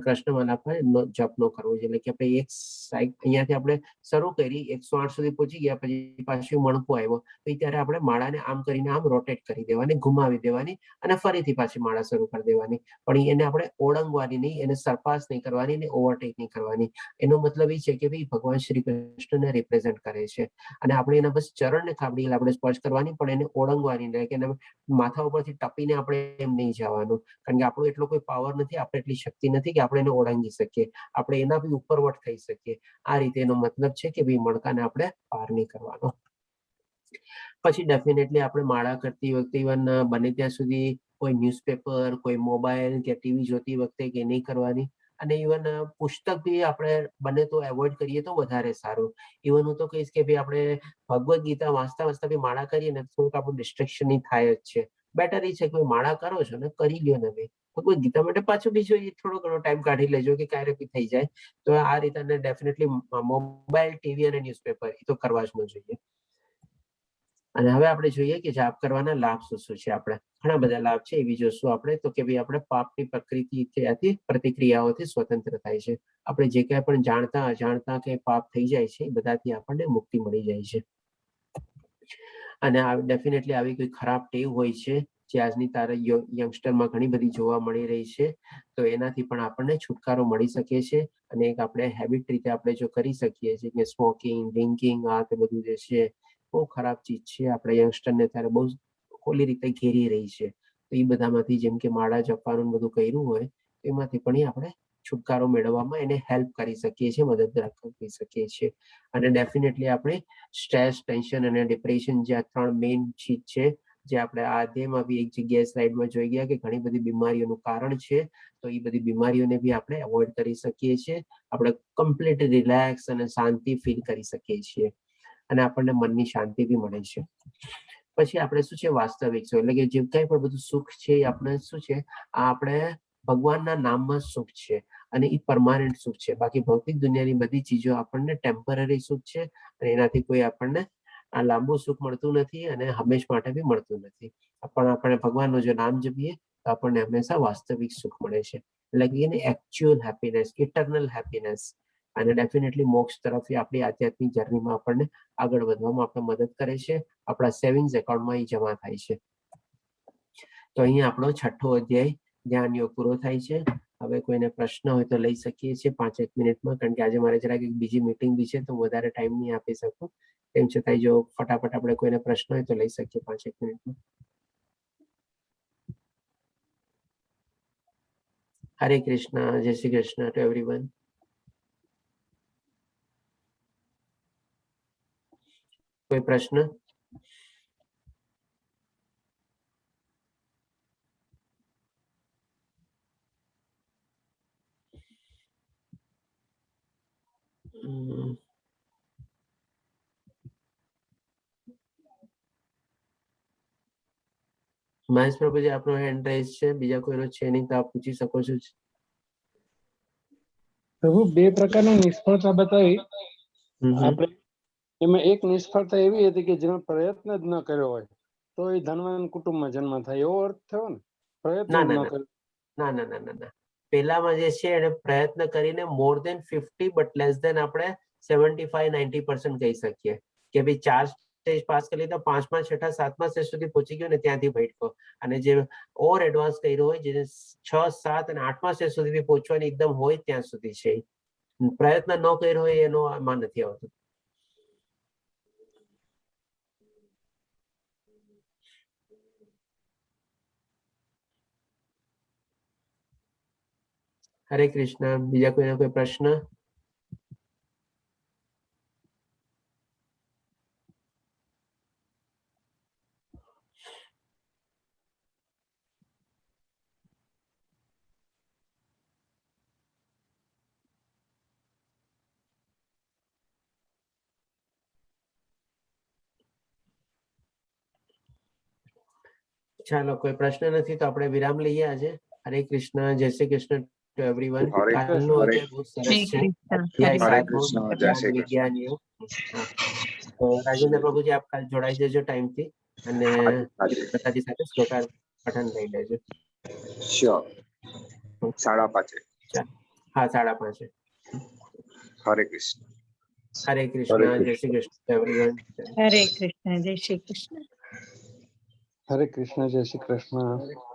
કૃષ્ણમાલા પર જપ ન કરવો જોઈએ. એટલે કે આપણે એક સાઈડ અહીંયાથી આપણે શરૂ કરી 108 સુધી પહોંચી ગયા, પછી પાછું મણકો આવ્યો તો ત્યારે આપણે માળાને આમ કરીને આમ રોટેટ કરી દેવાની, ઘુમાવી દેવાની અને ફરીથી પાછી માળા શરૂ કરી દેવાની. પણ એને આપણે ઓળંગવાની નહીં, એને સરપાસ નહીં કરવાની, એને ઓવરટેક નહીં કરવાની. એનો મતલબ એ છે કે ભાઈ ભગવાન શ્રી કૃષ્ણને રિપ્રેઝેન્ટ કરે છે અને આપણે એના બસ ચરણને ખાબડી આપણે સ્પર્શ કરવાની, પણ એને ઓળંગવાની નહીં, કે એના માથા ઉપરથી ટપીને આપણે એમ નહીં જવાનું. કારણ કે આપણો એટલો કોઈ પાવર નથી, આપણે એટલી શક્તિ નથી કે આપણે એને ઓળંગી શકીએ. આપણે એના બી ઉપરવટ થઈ શકીએ. આ રીતે એનો મતલબ છે કે ભાઈ મણકાને આપણે પાર નહીં કરવાનો. પછી ડેફિનેટલી આપણે માળા કરતી વખતે ઇવન બને ત્યાં સુધી કોઈ ન્યૂઝપેપર, કોઈ મોબાઈલ કે ટીવી જોતી વખતે કે નહીં કરવાની. અને ઇવન પુસ્તક બી આપણે બને તો એવોઇડ કરીએ તો વધારે સારું. ઇવન હું તો કહીશ કે ભાઈ આપણે ભગવદ્ ગીતા વાંચતા વાંચતા બી માળા કરીએ ને થોડુંક આપણું ડિસ્ટ્રેક્શન થાય જ છે. બેટર એ છે કે માળા કરો છો ને કરી લ્યો ને ભાઈ ભગવદ્ ગીતા માટે પાછું બીજો થોડો ઘણો ટાઈમ કાઢી લેજો કે ક્યારેક થઈ જાય. તો આ રીતે ડેફિનેટલી મોબાઈલ, ટીવી અને ન્યૂઝપેપર એ તો કરવા જ ન જોઈએ. અને હવે આપણે જોઈએ કે જાપ કરવાના લાભ શું છે. આપણે ઘણા બધા લાભ છે, એવી જોશું આપણે. તો કે ભાઈ આપણે પાપની પ્રકૃતિથી પ્રતિક્રિયાઓથી સ્વતંત્ર થાય છે. આપણે જે કાંઈ પણ જાણતા અજાણતા કે પાપ થઈ જાય છે એ બધાથી આપણને મુક્તિ મળી જાય છે. અને ડેફિનેટલી આવી કોઈ ખરાબ ટેવ હોય છે જે આજની યંગસ્ટરમાં ઘણી બધી જોવા મળી રહી છે, તો એનાથી પણ આપણને છુટકારો મળી શકે છે. અને એક આપણે હેબિટ રીતે આપણે જો કરી શકીએ છીએ કે સ્મોકિંગ, ડ્રિંકિંગ, આ તે બધું જે છે બહુ ખરાબ ચીજ છે. આપણે યંગસ્ટરને ત્યારે બહુ ખોલી રીતે ઘેરી રહી છે. તો એ બધામાંથી જેમ કે માળા જપવાનું બધું કર્યું હોય એમાંથી પણ આપણે છુટકારો મેળવવામાં એને હેલ્પ કરી શકીએ છીએ, મદદ કરી શકીએ છીએ. અને ડેફિનેટલી આપણે સ્ટ્રેસ, ટેન્શન અને ડિપ્રેશન જે આ 3 મેઇન ચીજ છે જે આપણે આધ્યાયમાં બી એક જગ્યાએ સ્લાઇડમાં જોઈ ગયા કે ઘણી બધી બીમારીઓનું કારણ છે. તો એ બધી બીમારીઓને બી આપણે અવોઇડ કરી શકીએ છીએ. આપણે કમ્પ્લીટ રિલેક્સ અને શાંતિ ફીલ કરી શકીએ છીએ અને આપણને મનની શાંતિ બી મળે છે. પછી આપણે શું છે વાસ્તવિક સુખ, એટલે કે જે કંઈ પણ બધું સુખ છે એ આપણે શું છે આ આપણે ભગવાનના નામમાં સુખ છે અને એ પરમાનન્ટ સુખ છે. બાકી ભૌતિક દુનિયાની બધી ચીજો આપણને ટેમ્પરરી સુખ છે અને એનાથી કોઈ આપણને આ લાંબુ સુખ મળતું નથી અને હંમેશ માટે બી મળતું નથી. પણ આપણે ભગવાનનું જો નામ જપીએ તો આપણને હંમેશા વાસ્તવિક સુખ મળે છે. એટલે કે એને એકચ્યુઅલ હેપીનેસ, ઇટર્નલ હેપીનેસ. અને ડેફિનેટલી મોક્ષ તરફથી આપણી આધ્યાત્મિક જર્નીમાં આપણને આગળ વધવામાં આપણે મદદ કરે છે. આપણા સેવિંગ્સ એકાઉન્ટમાં એ જમા થાય છે. તો અહીંયા આપણો 6થો અધ્યાય ધ્યાન યોગ પૂરો થાય છે. હવે કોઈને પ્રશ્ન હોય તો લઈ શકીએ છીએ 5-1 મિનિટમાં, કારણ કે આજે મારે જરાક એક બીજી મીટિંગ બી છે તો વધારે ટાઈમ નહીં આપી શકું. તેમ છતાંય જો ફટાફટ આપણે કોઈને પ્રશ્ન હોય તો લઈ શકીએ 5-1 મિનિટમાં. હરે કૃષ્ણ, જય શ્રી કૃષ્ણ ટુ એવરીવન. કોઈ પ્રશ્ન? મહેશ પ્રભુજી આપનો હેન્ડ રાઈઝ છે, બીજા કોઈનો છે નહીં તો આપ પૂછી શકો છો. પ્રભુ 2 પ્રકારની નિષ્ફળતા બતાવી. આપણે એમાં એક નિષ્ફળતા એવી હતી કે જેનો પ્રયત્ન જ ન કર્યો હોય. તો એ ધનવાન કુટુંબમાં જન્મ થાય એવો અર્થ થયો ને? પ્રયત્ન ના, જ ના, ન ના. કર્યો. ના ના ના ના ના પેલામાં જે છે એને પ્રયત્ન કરીને મોર દેન 50 બટ લેસ દેન આપણે 75-90% કહી શકીએ કે ભાઈ 4 સ્ટેજ પાસ કરી લીધા, 5મા 6ઠા 7મા સ્ટેજ સુધી પહોંચી ગયો ને ત્યાંથી ભટકો. અને જે ઓવર એડવાન્સ કર્યો હોય, જે 6, 7 અને 8મા સ્ટેજ સુધી બી પહોંચવાની એકદમ હોય ત્યાં સુધી છે. પ્રયત્ન ન કર્યો હોય એનો આમાં નથી આવતું. હરે કૃષ્ણ. બીજા કોઈનો કોઈ પ્રશ્ન? ચાલો, કોઈ પ્રશ્ન નથી તો આપણે વિરામ લઈએ આજે. હરે કૃષ્ણ. જય શ્રી કૃષ્ણ ટુ એવરીવન. હરે કાલનો હરે અધ્યાય બહુ સરસ શ્રી છે. કૃષ્ણ. અધ્યાય હરે 7 કૃષ્ણ. જય જ્ઞાન શ્રી કૃષ્ણ. વિજ્ઞાન યોગ. હા. તો રાજેન્દ્ર પ્રભુજી આપ કાલ જોડાઈ જજો ટાઈમથી અને માતાજી સાથે શ્લોકા પઠન લઈ લેજો. શ્યોર. 5:30. હા, 5:30. હરે કૃષ્ણ. હરે કૃષ્ણ. જય શ્રી કૃષ્ણ એવરીવન. હરે કૃષ્ણ. જય શ્રી કૃષ્ણ. હરે કૃષ્ણ, જય શ્રી કૃષ્ણ.